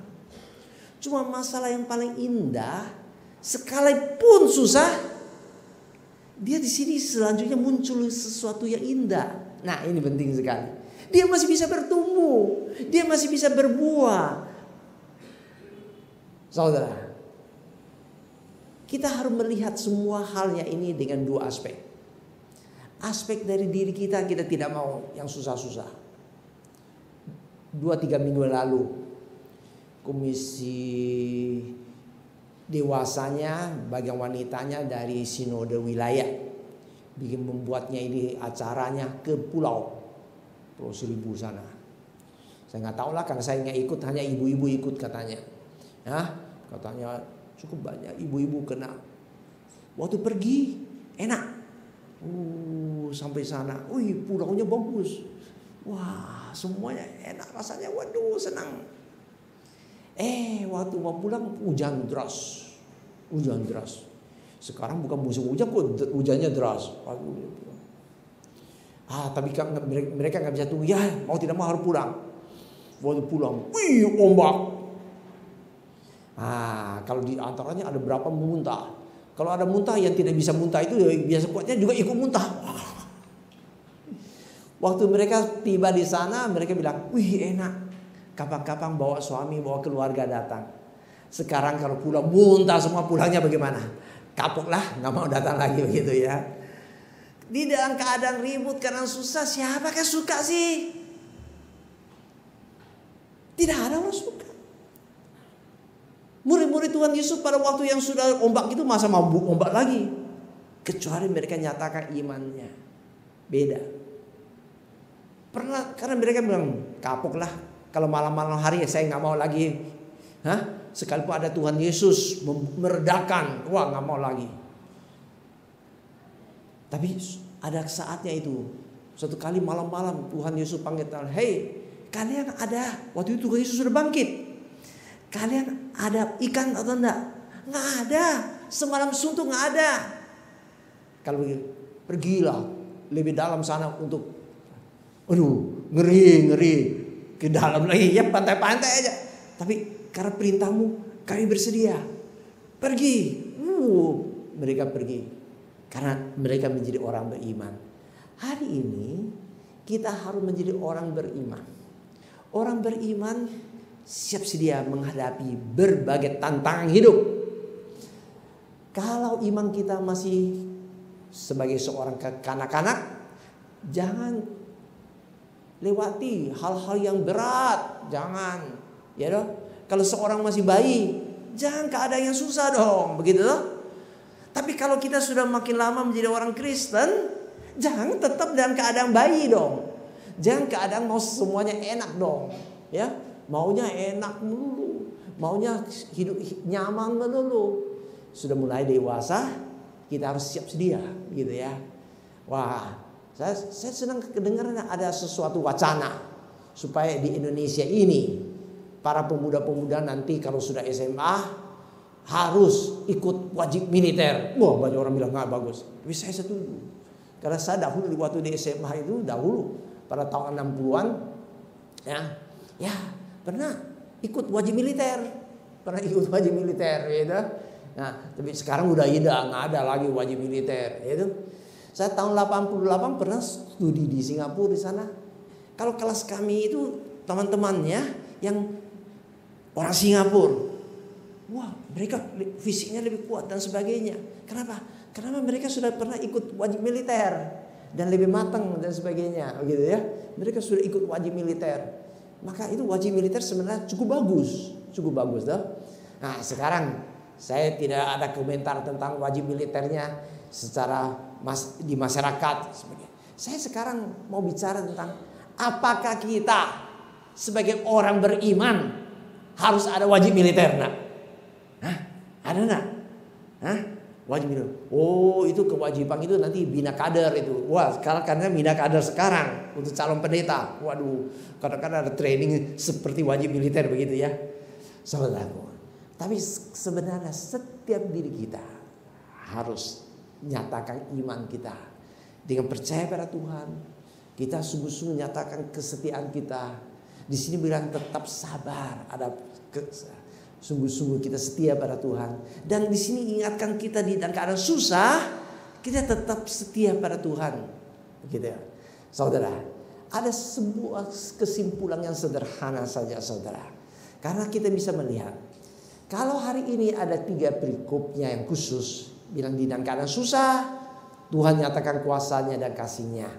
Cuma masalah yang paling indah, sekalipun susah, dia di sini selanjutnya muncul sesuatu yang indah. Nah, ini penting sekali. Dia masih bisa bertumbuh, dia masih bisa berbuah. Saudara, kita harus melihat semua halnya ini dengan 2 aspek. Aspek dari diri kita tidak mau yang susah-susah. 2-3 minggu lalu komisi dewasanya bagian wanitanya dari sinode wilayah bikin membuatnya ini acaranya ke Pulau Seribu sana. Saya nggak tahu lah karena saya nggak ikut, hanya ibu-ibu ikut katanya. Nah, katanya cukup banyak ibu-ibu kena. Waktu pergi enak. Sampai sana, pulaunya bagus. Wah, semuanya enak rasanya. Waduh, senang. Waktu mau pulang hujan deras. Hujan deras. Sekarang bukan musim hujan kok, hujannya deras. Tapi mereka nggak bisa tunggu. Ya, mau tidak mau harus pulang. Waktu pulang, ombak. Kalau di antaranya ada berapa memuntah. Kalau ada muntah yang tidak bisa muntah itu biasa kuatnya juga ikut muntah. Waktu mereka tiba di sana mereka bilang, enak. Kapan-kapan bawa suami, bawa keluarga datang. Sekarang kalau pulang muntah semua, pulangnya bagaimana? Kapok lah, nggak mau datang lagi begitu ya. Di dalam keadaan ribut karena susah, siapakah suka sih? Tidak ada orang suka. Murid-murid Tuhan Yesus pada waktu yang sudah ombak itu masa mau ombak lagi. Kecuali mereka nyatakan imannya. Beda. Pernah karena mereka bilang kapok lah. Kalau malam-malam hari saya nggak mau lagi. Sekalipun ada Tuhan Yesus meredakan. Wah, nggak mau lagi. Tapi ada saatnya itu. Suatu kali malam-malam Tuhan Yesus panggil, hei kalian ada. Waktu itu Tuhan Yesus sudah bangkit. Kalian ada ikan atau enggak? Nggak ada. Semalam suntuk nggak ada. Kalau begitu, pergilah lebih dalam sana untuk, ngeri ke dalam lagi ya, pantai-pantai aja. Tapi karena perintahmu kami bersedia. Pergi. Mereka pergi karena mereka menjadi orang beriman. Hari ini kita harus menjadi orang beriman. Orang beriman siap sedia menghadapi berbagai tantangan hidup. Kalau iman kita masih sebagai seorang kanak-kanak, jangan lewati hal-hal yang berat. Jangan, ya dong. Kalau seorang masih bayi, jangan keadaan yang susah dong, begitu loh. Tapi kalau kita sudah makin lama menjadi orang Kristen, jangan tetap dalam keadaan bayi dong. Jangan keadaan mau semuanya enak dong, ya. Maunya enak melulu, maunya hidup nyaman melulu. Sudah mulai dewasa, kita harus siap sedia, gitu ya. Wah, saya senang kedengarannya ada sesuatu wacana supaya di Indonesia ini para pemuda-pemuda nanti kalau sudah SMA harus ikut wajib militer. Wah, banyak orang bilang nggak bagus. Tapi saya setuju. Karena saya dahulu waktu di SMA itu pada tahun 60-an ya pernah ikut wajib militer. Gitu. Nah, tapi sekarang udah nggak ada lagi wajib militer, gitu. Saya tahun 88 pernah studi di Singapura di sana. Kalau kelas kami itu teman-temannya yang orang Singapura, wah mereka fisiknya lebih kuat dan sebagainya. Kenapa? Karena mereka sudah pernah ikut wajib militer dan lebih matang dan sebagainya, gitu ya. Mereka sudah ikut wajib militer. Maka itu wajib militer sebenarnya cukup bagus toh. Nah, sekarang saya tidak ada komentar tentang wajib militernya secara di masyarakat. Saya sekarang mau bicara tentang apakah kita sebagai orang beriman harus ada wajib militer, nak? Hah? Ada nak? Hah? Wajib militer. Oh, itu kewajiban itu nanti bina kader itu. Wah, karena bina kader sekarang untuk calon pendeta. Waduh, kadang-kadang ada training seperti wajib militer begitu ya. Saudaraku. Tapi sebenarnya setiap diri kita harus nyatakan iman kita dengan percaya pada Tuhan. Kita sungguh-sungguh nyatakan kesetiaan kita. Di sini bilang tetap sabar, ada sungguh-sungguh kita setia pada Tuhan. Dan di sini ingatkan kita di dalam keadaan susah, kita tetap setia pada Tuhan. Begitu ya. Saudara, ada sebuah kesimpulan yang sederhana saja, saudara. Karena kita bisa melihat, kalau hari ini ada 3 perikopnya yang khusus, bilang di dalam keadaan susah, Tuhan nyatakan kuasanya dan kasihnya.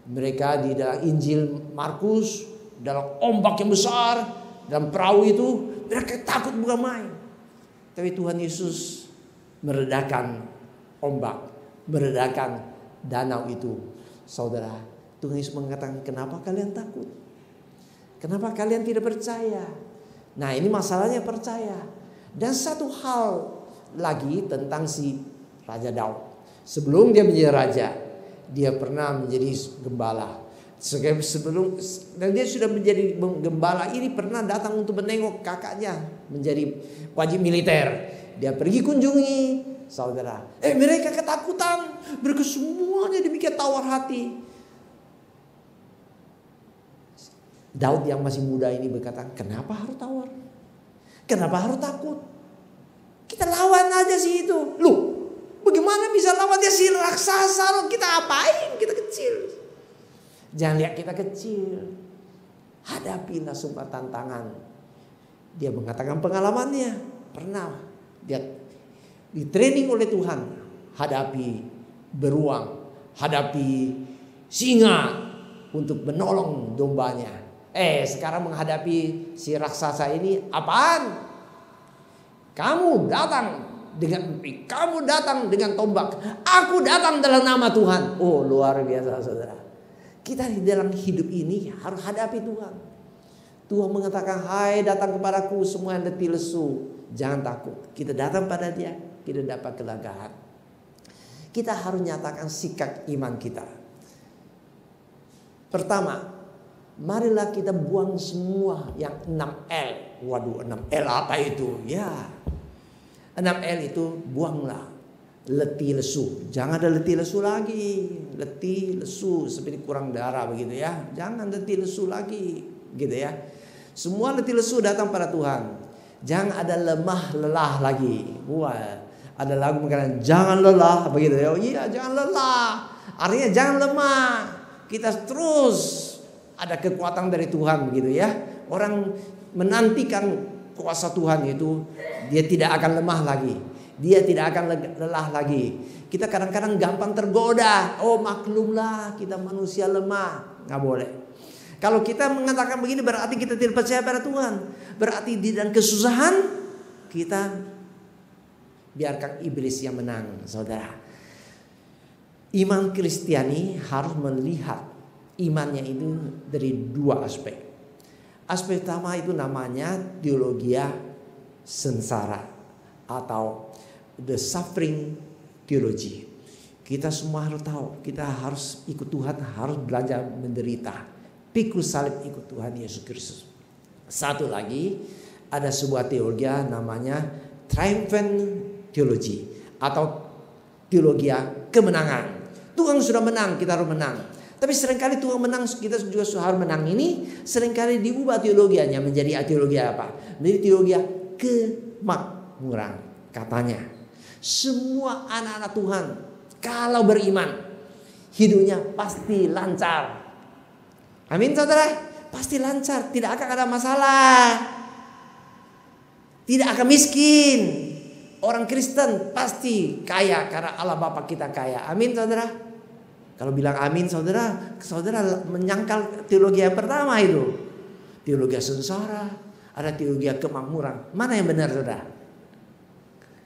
Mereka di dalam Injil Markus, dalam ombak yang besar, dalam perahu itu, mereka takut bukan main. Tapi Tuhan Yesus meredakan ombak, meredakan danau itu. Saudara, Tuhan Yesus mengatakan, kenapa kalian takut? Kenapa kalian tidak percaya? Nah, ini masalahnya percaya. Dan satu hal lagi tentang si Raja Daud. Sebelum dia menjadi raja, dia pernah menjadi gembala. Dan dia sudah menjadi gembala ini pernah datang untuk menengok kakaknya menjadi wajib militer. Dia pergi kunjungi saudara. Mereka ketakutan. Mereka semuanya demikian tawar hati. Daud yang masih muda ini berkata, kenapa harus tawar? Kenapa harus takut? Kita lawan aja sih itu. Loh, bagaimana bisa lawan dia si raksasa? Kita apain? Kita kecil. Jangan lihat kita kecil. Hadapilah semua tantangan. Dia mengatakan pengalamannya. Pernah dia di training oleh Tuhan. Hadapi beruang. Hadapi singa untuk menolong dombanya. Sekarang menghadapi si raksasa ini apaan? Kamu datang dengan empi, kamu datang dengan tombak, aku datang dalam nama Tuhan. Oh, luar biasa saudara. Kita di dalam hidup ini harus hadapi Tuhan. Tuhan mengatakan, hai datang kepadaku semua yang letih lesu, jangan takut. Kita datang pada dia, kita dapat kelegaan. Kita harus nyatakan sikap iman kita. Pertama, marilah kita buang semua yang 6L. Waduh, 6L apa itu? Ya, 6L itu buanglah. Letih lesu. Jangan ada letih lesu lagi. Letih lesu seperti kurang darah begitu ya. Jangan letih lesu lagi. Gitu ya. Semua letih lesu datang pada Tuhan. Jangan ada lemah lelah lagi. Wah, ada lagu mengatakan jangan lelah begitu ya. Oh iya, jangan lelah. Artinya jangan lemah. Kita terus ada kekuatan dari Tuhan begitu ya. Orang menantikan kuasa Tuhan itu dia tidak akan lemah lagi. Dia tidak akan lelah lagi. Kita kadang-kadang gampang tergoda. Oh maklumlah kita manusia lemah. Nggak boleh. Kalau kita mengatakan begini berarti kita tidak percaya pada Tuhan. Berarti di dalam kesusahan kita biarkan iblis yang menang, saudara. Iman Kristiani harus melihat imannya itu dari 2 aspek. Aspek pertama itu namanya teologia sengsara atau the suffering theology. Kita semua harus tahu, kita harus ikut Tuhan, harus belajar menderita. Pikul salib ikut Tuhan Yesus Kristus. Satu lagi, ada sebuah teologi namanya triumphant theology atau teologi kemenangan. Tuhan sudah menang, kita harus menang. Tapi seringkali Tuhan menang, kita juga harus menang ini seringkali diubah teologianya menjadi teologi apa? Menjadi teologi kemakmuran. Katanya, semua anak-anak Tuhan kalau beriman, hidupnya pasti lancar. Amin saudara, pasti lancar, tidak akan ada masalah. Tidak akan miskin. Orang Kristen pasti kaya karena Allah Bapa kita kaya. Amin saudara. Kalau bilang amin saudara, saudara menyangkal teologi yang pertama itu. Teologi sengsara, ada teologi kemakmuran. Mana yang benar saudara?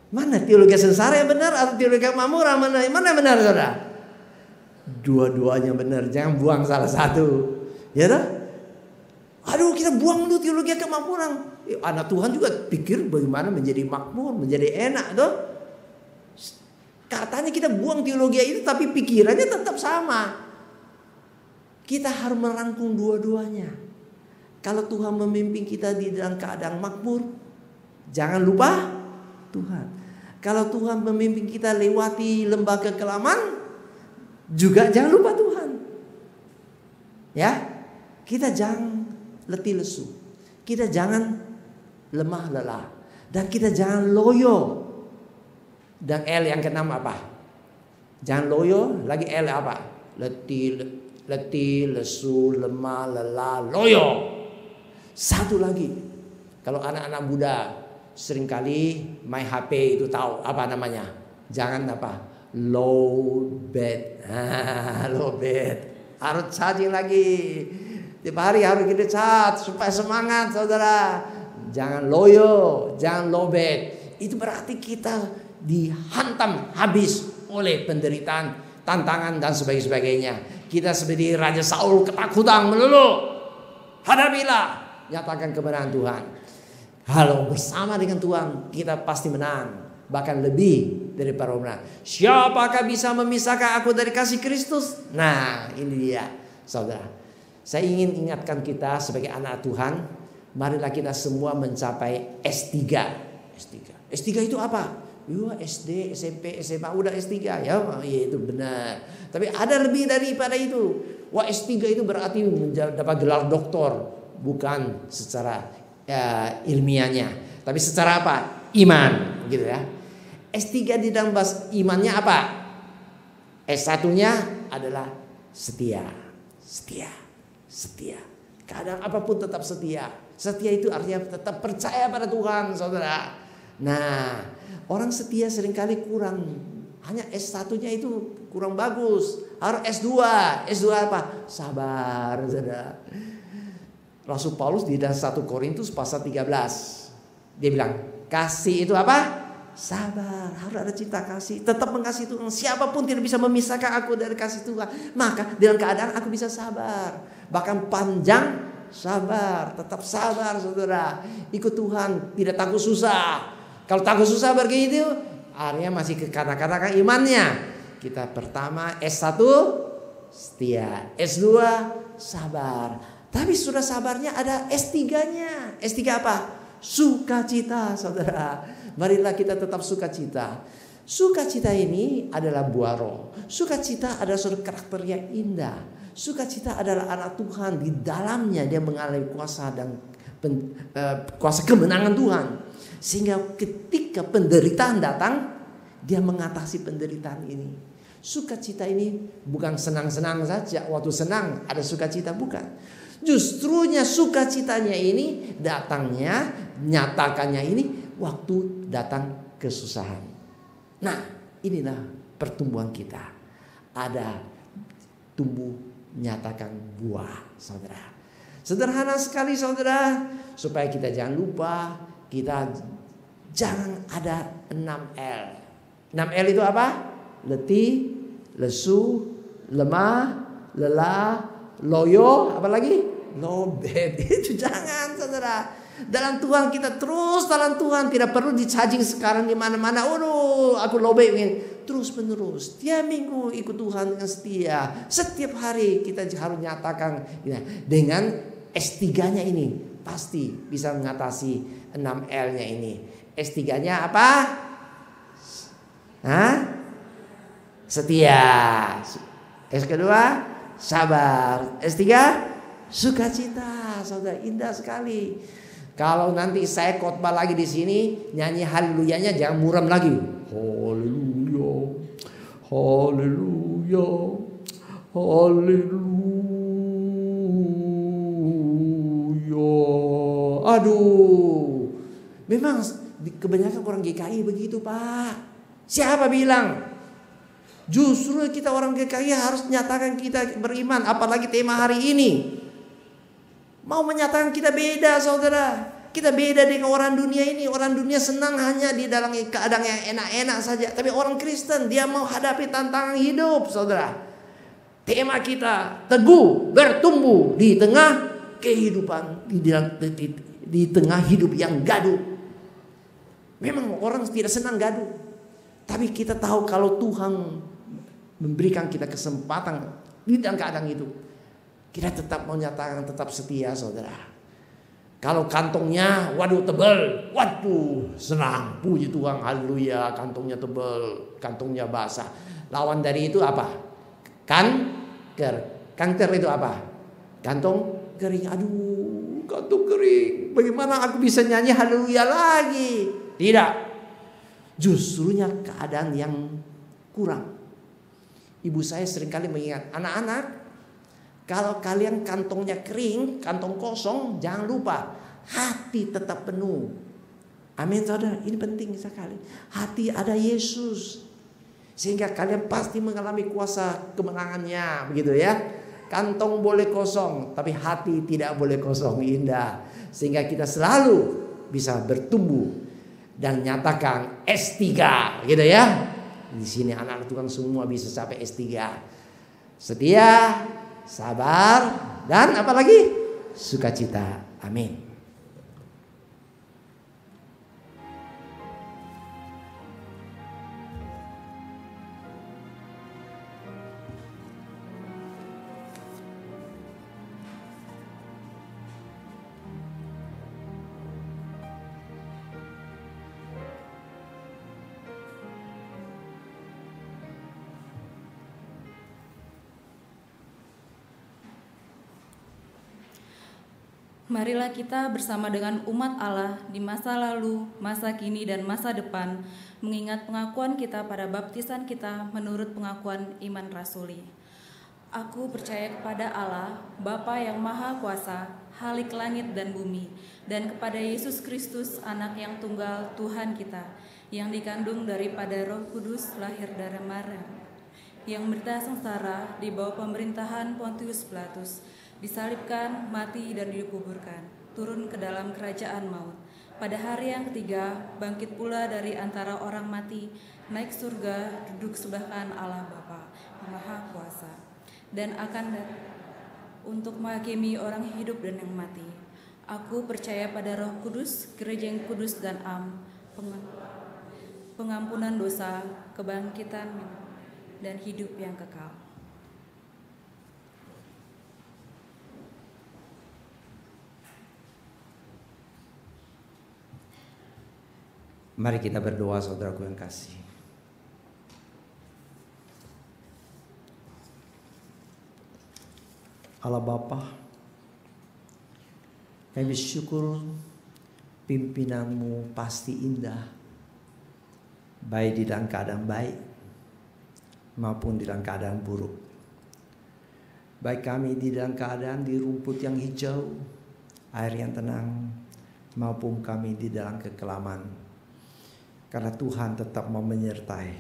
Mana teologi sengsara yang benar atau teologi kemakmuran? Mana yang benar saudara? Dua-duanya benar, jangan buang salah satu. Ya dah? Aduh, kita buang dulu teologi kemakmuran. Anak Tuhan juga pikir bagaimana menjadi makmur, menjadi enak toh. Katanya kita buang teologi itu tapi pikirannya tetap sama. Kita harus merangkum dua-duanya. Kalau Tuhan memimpin kita di dalam keadaan makmur, jangan lupa Tuhan. Kalau Tuhan memimpin kita lewati lembah kekelaman, juga jangan lupa Tuhan. Ya, kita jangan letih lesu, kita jangan lemah lelah, dan kita jangan loyo. Dan L yang keenam apa? Jangan loyo, lagi L apa? Letih, lesu, lemah, lelah, loyo. Satu lagi, kalau anak-anak muda seringkali main HP itu tahu apa namanya? Jangan apa? Low bed. Low bed. Harus charging lagi. Tiap hari harus kita charge supaya semangat saudara. Jangan loyo, jangan low bed. Itu berarti kita dihantam habis oleh penderitaan, tantangan dan sebagainya. Kita seperti Raja Saul ketakutan melulu. Hadapilah, nyatakan kebenaran Tuhan. Kalau bersama dengan Tuhan kita pasti menang, bahkan lebih dari para menang. Siapakah bisa memisahkan aku dari kasih Kristus? Nah, ini dia, saudara. Saya ingin ingatkan kita sebagai anak Tuhan, marilah kita semua mencapai S3. S3 itu apa? SD, SMP, SMA, udah S3 ya, itu benar. Tapi ada lebih daripada itu. Wah, S3 itu berarti dapat gelar doktor, bukan secara ilmiahnya, tapi secara apa? Iman, gitu ya. S3 di dalam bahasa imannya apa? S1-nya adalah setia. Kadang apapun tetap setia. Setia itu artinya tetap percaya pada Tuhan, saudara. Nah, orang setia seringkali kurang. Hanya S1-nya itu kurang bagus. Harus S2. S2 apa? Sabar, saudara. Rasul Paulus di dalam 1 Korintus pasal 13. Dia bilang, kasih itu apa? Sabar. Harus ada cipta kasih. Tetap mengasihi Tuhan. Siapapun tidak bisa memisahkan aku dari kasih Tuhan. Maka dalam keadaan aku bisa sabar. Bahkan panjang sabar. Tetap sabar saudara. Ikut Tuhan. Tidak takut susah. Kalau takut susah begitu, artinya masih kekanak-kanakan imannya. Kita pertama S1 setia. S2 sabar. Tapi sudah sabarnya ada S3-nya. S3 apa? Sukacita, saudara. Marilah kita tetap sukacita. Sukacita ini adalah buah roh. Sukacita adalah suatu karakter yang indah. Sukacita adalah anak Tuhan. Di dalamnya dia mengalami kuasa dan kuasa kemenangan Tuhan. Sehingga ketika penderitaan datang, dia mengatasi penderitaan ini. Sukacita ini bukan senang-senang saja. Waktu senang ada sukacita, bukan. Justrunya sukacitanya ini datangnya, nyatakannya ini waktu datang kesusahan. Nah, inilah pertumbuhan kita. Ada tumbuh nyatakan buah, saudara. Sederhana sekali saudara, supaya kita jangan lupa, kita jangan ada 6L. 6L itu apa? Letih, lesu, lemah, lelah, loyo, apa lagi? Low bed. Itu jangan saudara. Dalam Tuhan kita terus dalam Tuhan, tidak perlu di-charging sekarang di mana-mana. Aku lobby ingin terus menerus. Tiap minggu ikut Tuhan dengan setia. Setiap hari kita harus nyatakan ya, dengan S3-nya ini pasti bisa mengatasi 6L-nya ini. S3-nya apa? Setia. S kedua sabar. S3 sukacita. Saudara, indah sekali. Kalau nanti saya khotbah lagi di sini, nyanyi haleluyanya jangan muram lagi. Haleluya, haleluya, haleluya. Aduh, memang kebanyakan orang GKI begitu, Pak. Siapa bilang? Justru kita orang GKI harus nyatakan kita beriman, apalagi tema hari ini. Mau menyatakan kita beda, saudara. Kita beda dengan orang dunia ini. Orang dunia senang hanya di dalam keadaan yang enak-enak saja. Tapi orang Kristen dia mau hadapi tantangan hidup, saudara. Tema kita teguh bertumbuh di tengah kehidupan, di tengah hidup yang gaduh. Memang orang tidak senang gaduh. Tapi kita tahu kalau Tuhan memberikan kita kesempatan di dalam keadaan itu, kita tetap menyatakan tetap setia, saudara. Kalau kantongnya waduh tebal, waduh senang, puji Tuhan, haleluya, kantongnya tebal, kantongnya basah. Lawan dari itu apa? Kanker. Kanker itu apa? Kantong kering. Aduh, kantong kering. Bagaimana aku bisa nyanyi haleluya lagi? Tidak. Justrunya keadaan yang kurang. Ibu saya seringkali mengingat, anak-anak, kalau kalian kantongnya kering, kantong kosong, jangan lupa hati tetap penuh. Amin, saudara. Ini penting sekali. Hati ada Yesus, sehingga kalian pasti mengalami kuasa kemenangannya, begitu ya. Kantong boleh kosong, tapi hati tidak boleh kosong. Indah, sehingga kita selalu bisa bertumbuh dan nyatakan S3, gitu ya. Di sini anak Tuhan semua bisa sampai S3. Setia, sabar, dan apa lagi? Sukacita. Amin. Marilah kita bersama dengan umat Allah di masa lalu, masa kini, dan masa depan mengingat pengakuan kita pada baptisan kita menurut pengakuan iman rasuli. Aku percaya kepada Allah, Bapa yang Maha Kuasa, Halik langit dan bumi, dan kepada Yesus Kristus, Anak yang tunggal Tuhan kita, yang dikandung daripada Roh Kudus, lahir dari Maria, yang menderita sengsara di bawah pemerintahan Pontius Pilatus, disalibkan, mati, dan dikuburkan, turun ke dalam kerajaan maut. Pada hari yang ketiga, bangkit pula dari antara orang mati, naik surga, duduk sebelah kanan Allah Bapa yang Maha Kuasa, dan akan datang untuk menghakimi orang hidup dan yang mati. Aku percaya pada Roh Kudus, gereja yang kudus dan pengampunan dosa, kebangkitan, dan hidup yang kekal. Mari kita berdoa, saudaraku yang kasih. Allah Bapa, kami bersyukur pimpinanmu pasti indah, baik di dalam keadaan baik maupun di dalam keadaan buruk. Baik kami di dalam keadaan di rumput yang hijau, air yang tenang, maupun kami di dalam kekelaman. Karena Tuhan tetap mau menyertai.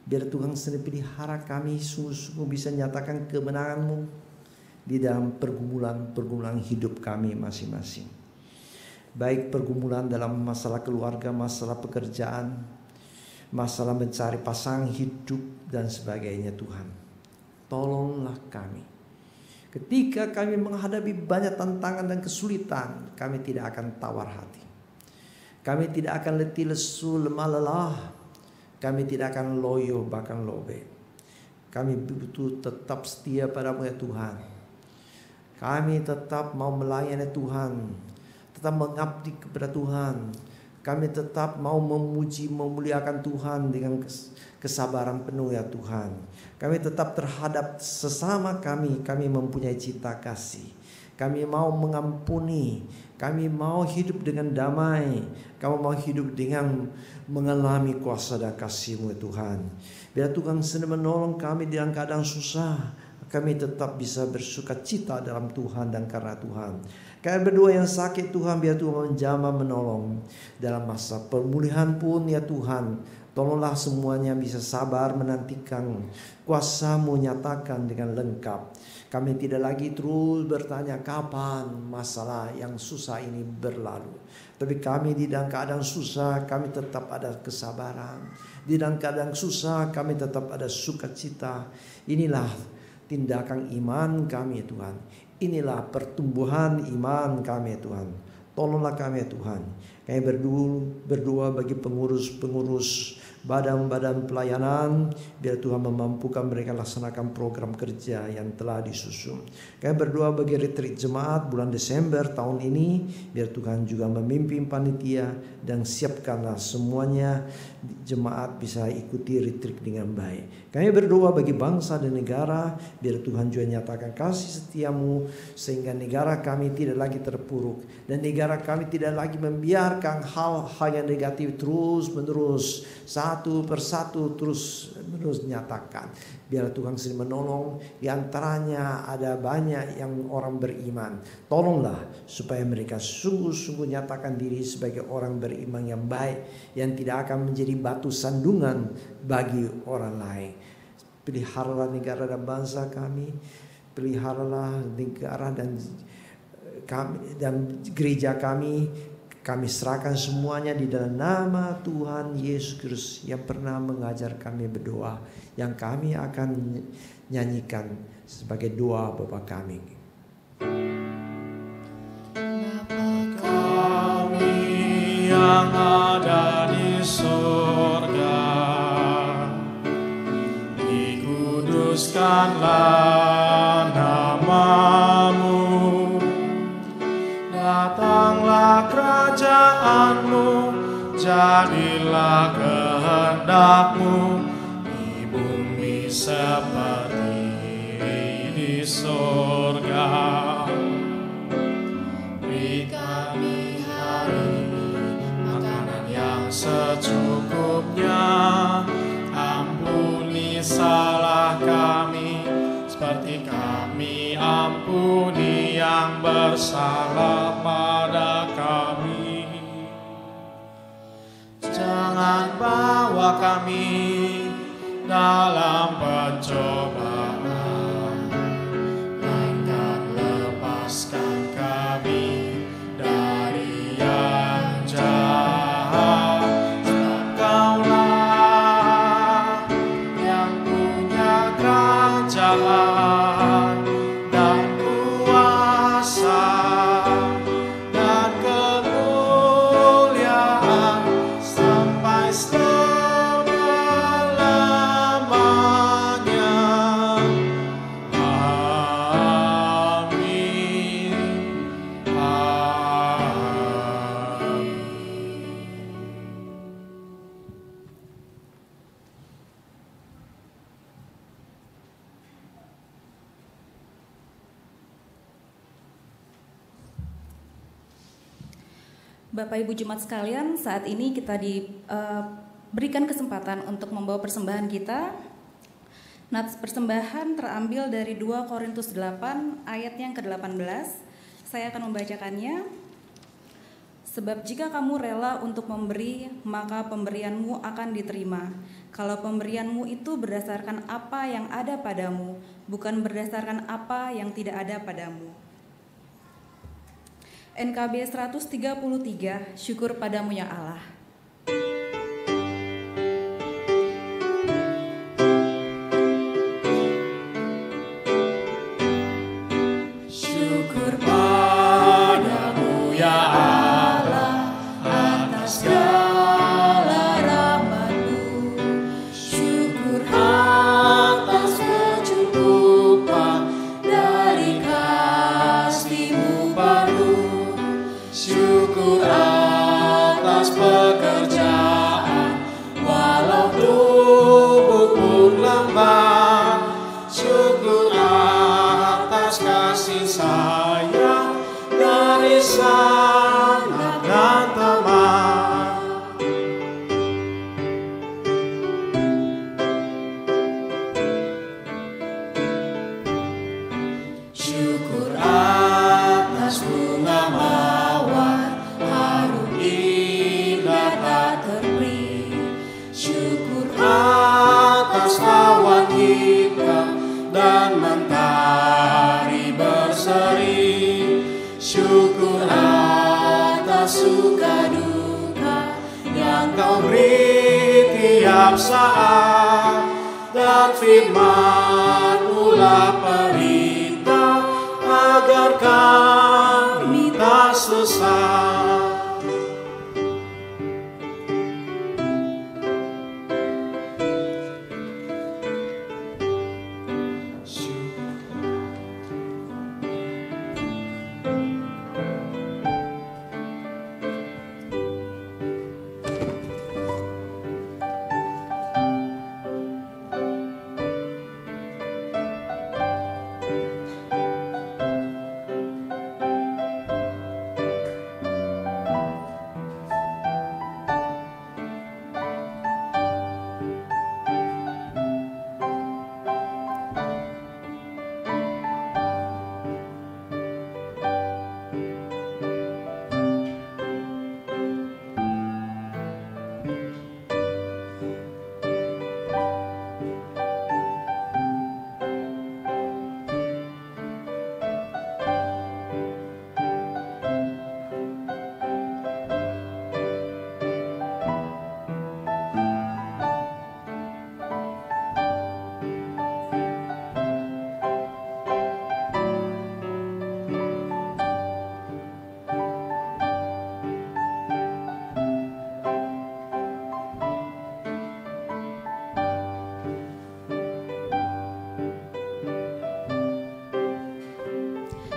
Biar Tuhan sendiri pelihara kami sungguh-sungguh bisa nyatakan kemenangan-Mu di dalam pergumulan hidup kami masing-masing. Baik pergumulan dalam masalah keluarga, masalah pekerjaan, masalah mencari pasangan hidup dan sebagainya. Tuhan, tolonglah kami. Ketika kami menghadapi banyak tantangan dan kesulitan, kami tidak akan tawar hati. Kami tidak akan letih lesu, lemah lelah. Kami tidak akan loyo bahkan lobe. Kami butuh tetap setia padamu ya Tuhan. Kami tetap mau melayani Tuhan, tetap mengabdi kepada Tuhan. Kami tetap mau memuji, memuliakan Tuhan dengan kesabaran penuh ya Tuhan. Kami tetap terhadap sesama kami mempunyai cinta kasih. Kami mau mengampuni, kami mau hidup dengan damai. Kami mau hidup dengan mengalami kuasa dan kasih-Mu ya Tuhan. Biar Tuhan sedang menolong kami dalam keadaan susah, kami tetap bisa bersuka cita dalam Tuhan dan karena Tuhan. Kami berdua yang sakit Tuhan, biar Tuhan menjamah menolong. Dalam masa pemulihan pun ya Tuhan, tolonglah semuanya bisa sabar menantikan kuasa-Mu nyatakan dengan lengkap. Kami tidak lagi terus bertanya kapan masalah yang susah ini berlalu. Tapi kami di dalam keadaan susah, kami tetap ada kesabaran. Di dalam keadaan susah, kami tetap ada sukacita. Inilah tindakan iman kami Tuhan. Inilah pertumbuhan iman kami Tuhan. Tolonglah kami Tuhan. Kami berdoa bagi pengurus-pengurus badan-badan pelayanan, biar Tuhan memampukan mereka laksanakan program kerja yang telah disusun. Kami berdoa bagi retreat jemaat bulan Desember tahun ini, biar Tuhan juga memimpin panitia dan siapkanlah semuanya jemaat bisa ikuti retreat dengan baik. Kami berdoa bagi bangsa dan negara, biar Tuhan juga nyatakan kasih setia-Mu sehingga negara kami tidak lagi terpuruk dan negara kami tidak lagi membiarkan hal-hal yang negatif terus menerus satu persatu terus menerus nyatakan. Biar Tuhan sendiri menolong, di antaranya ada banyak yang orang beriman. Tolonglah supaya mereka sungguh-sungguh nyatakan diri sebagai orang beriman yang baik, yang tidak akan menjadi batu sandungan bagi orang lain. Peliharalah negara dan bangsa kami, peliharalah negara dan kami dan gereja kami. Kami serahkan semuanya di dalam nama Tuhan Yesus Kristus yang pernah mengajar kami berdoa, yang kami akan nyanyikan sebagai doa Bapa kami. Bapa kami yang ada di surga, dikuduskanlah nama-Mu. Datanglah kerajaan-Mu, jadilah kehendak-Mu di bumi seperti di surga. Beri kami hari ini makanan yang secukupnya, ampuni salah kami seperti kami ampuni yang bersalah pada kami. Jangan bawa kami dalam pencobaan, melainkan lepaskan kami dari yang jahat. Sebab Kaulah yang punya kerajaan dan kuasa dan kemuliaan sampai selama-lamanya. Amin. Amin. Bapak Ibu Jemaat sekalian, saat ini kita diberikan kesempatan untuk membawa persembahan kita. Nats persembahan terambil dari 2 Korintus 8 ayat yang ke-18. Saya akan membacakannya. Sebab jika kamu rela untuk memberi, maka pemberianmu akan diterima. Kalau pemberianmu itu berdasarkan apa yang ada padamu, bukan berdasarkan apa yang tidak ada padamu. NKB 133, syukur padamu ya Allah. suka duka yang Kau beri tiap saat, dan firman-Mu lah perintah agar kami tak sesat.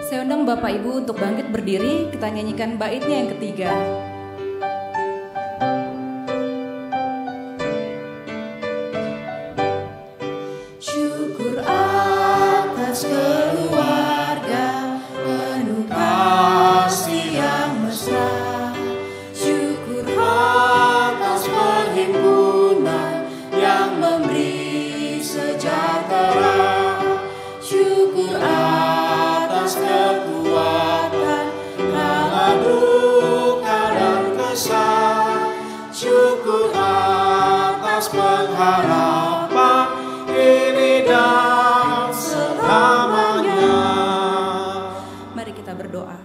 Saya undang Bapak Ibu untuk bangkit berdiri, kita nyanyikan baitnya yang ketiga. Syukur atas keluarga penuh kasih yang mesra. Syukur atas perhimpunan yang memberi sejahtera. Syukur atas kekuatan kala duka dan kesal. Syukur atas pengharapan ini dan selamanya. Mari kita berdoa.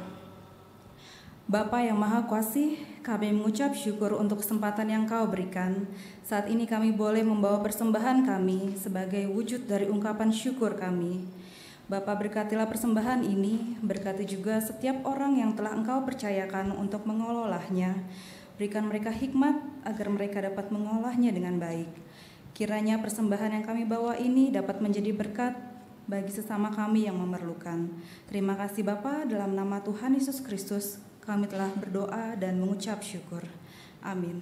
Bapa yang Maha Kuasa, kami mengucap syukur untuk kesempatan yang Kau berikan. Saat ini kami boleh membawa persembahan kami sebagai wujud dari ungkapan syukur kami. Bapa, berkatilah persembahan ini, berkati juga setiap orang yang telah Engkau percayakan untuk mengelolanya. Berikan mereka hikmat agar mereka dapat mengolahnya dengan baik. Kiranya persembahan yang kami bawa ini dapat menjadi berkat bagi sesama kami yang memerlukan. Terima kasih Bapa, dalam nama Tuhan Yesus Kristus kami telah berdoa dan mengucap syukur. Amin.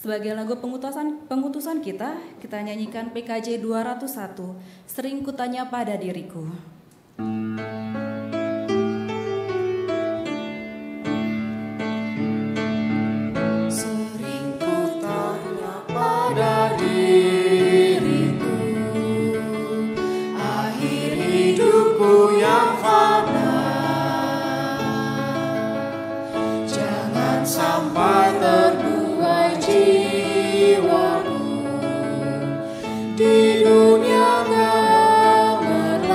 Sebagai lagu pengutusan kita nyanyikan PKJ 201, Sering Kutanya Pada Diriku. Sering kutanya pada diriku, akhir hidupku yang fana, jangan sampai terbuai jiwaku di dunia gemerlap.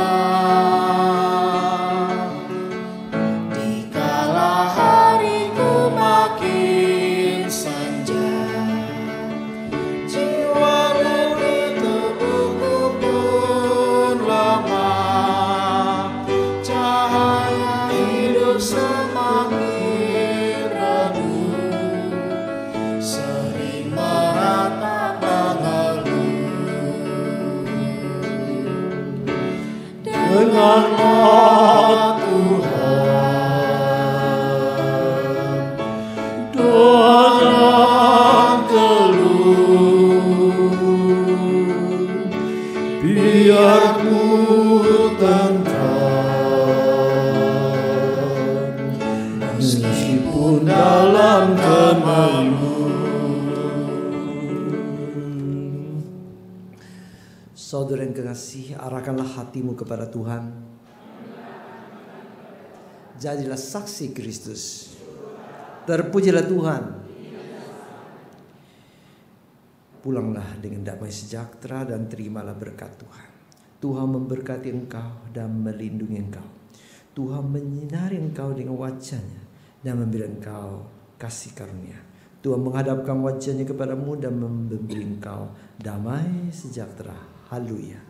Dikala hariku makin senja, jiwaku di tubuhku pun lemah. Cahaya hidup semakin redup, sering meratap mengeluh. Dengarlah Tuhan doa dan keluh, biar ku tentram meskipun dalam kemelut. Saudara yang kekasih, arahkanlah hatimu kepada Tuhan. Jadilah saksi Kristus. Terpujilah Tuhan. Pulanglah dengan damai sejahtera dan terimalah berkat Tuhan. Tuhan memberkati engkau dan melindungi engkau. Tuhan menyinari engkau dengan wajah-Nya dan memberi engkau kasih karunia. Tuhan menghadapkan wajah-Nya kepadamu dan memberi engkau damai sejahtera. Haleluya.